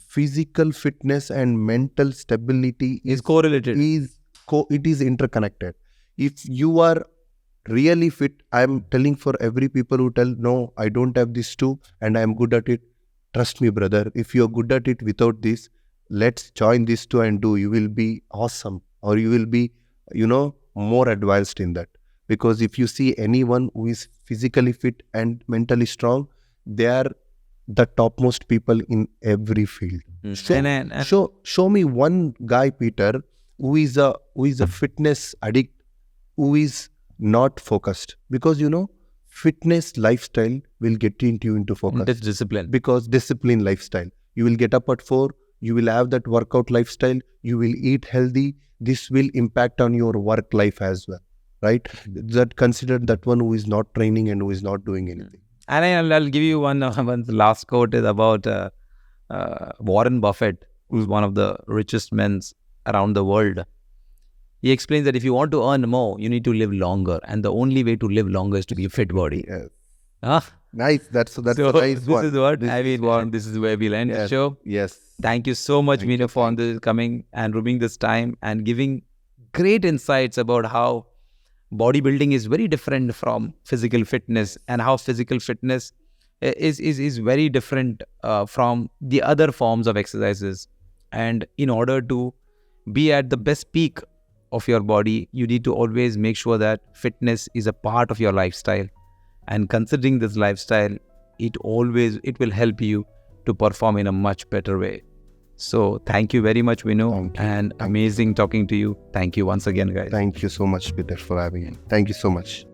Speaker 1: Physical fitness and mental stability
Speaker 2: is correlated.
Speaker 1: it is interconnected. If you are really fit, I'm telling for every people who tell, no, I don't have this too and I'm good at it. Trust me, brother. If you're good at it without this, let's join this too and do. You will be awesome, or you will be, more advanced in that. Because if you see anyone who is physically fit and mentally strong, they are the topmost people in every field. So,
Speaker 2: And
Speaker 1: show me one guy, Peter, who is a fitness addict, who is not focused. Because fitness lifestyle will get into focus.
Speaker 2: that's discipline.
Speaker 1: Because discipline lifestyle. You will get up at 4, you will have that workout lifestyle, you will eat healthy. This will impact on your work life as well, right? That consider that one who is not training and who is not doing anything.
Speaker 2: And I'll give you one last quote is about Warren Buffett, who's one of the richest men around the world. He explains that if you want to earn more, you need to live longer. And the only way to live longer is to be a fit body.
Speaker 1: Yes.
Speaker 2: Ah,
Speaker 1: Nice. That's
Speaker 2: so
Speaker 1: a nice
Speaker 2: this
Speaker 1: one.
Speaker 2: is what
Speaker 1: This
Speaker 2: I
Speaker 1: is
Speaker 2: mean.
Speaker 1: one.
Speaker 2: This is where we'll end the
Speaker 1: Yes.
Speaker 2: show.
Speaker 1: Yes.
Speaker 2: Thank you so much,
Speaker 1: Thank
Speaker 2: Meena,
Speaker 1: you,
Speaker 2: for
Speaker 1: thank
Speaker 2: this coming and rooming this time and giving great insights about how bodybuilding is very different from physical fitness and how physical fitness is very different from the other forms of exercises. And in order to be at the best peak of your body, you need to always make sure that fitness is a part of your lifestyle. And considering this lifestyle, it will help you to perform in a much better way. So thank you very much, Vinu,
Speaker 1: Thank you.
Speaker 2: and amazing talking to you. Thank you once again, guys.
Speaker 1: Thank you so much, Peter, for having me. Thank you so much.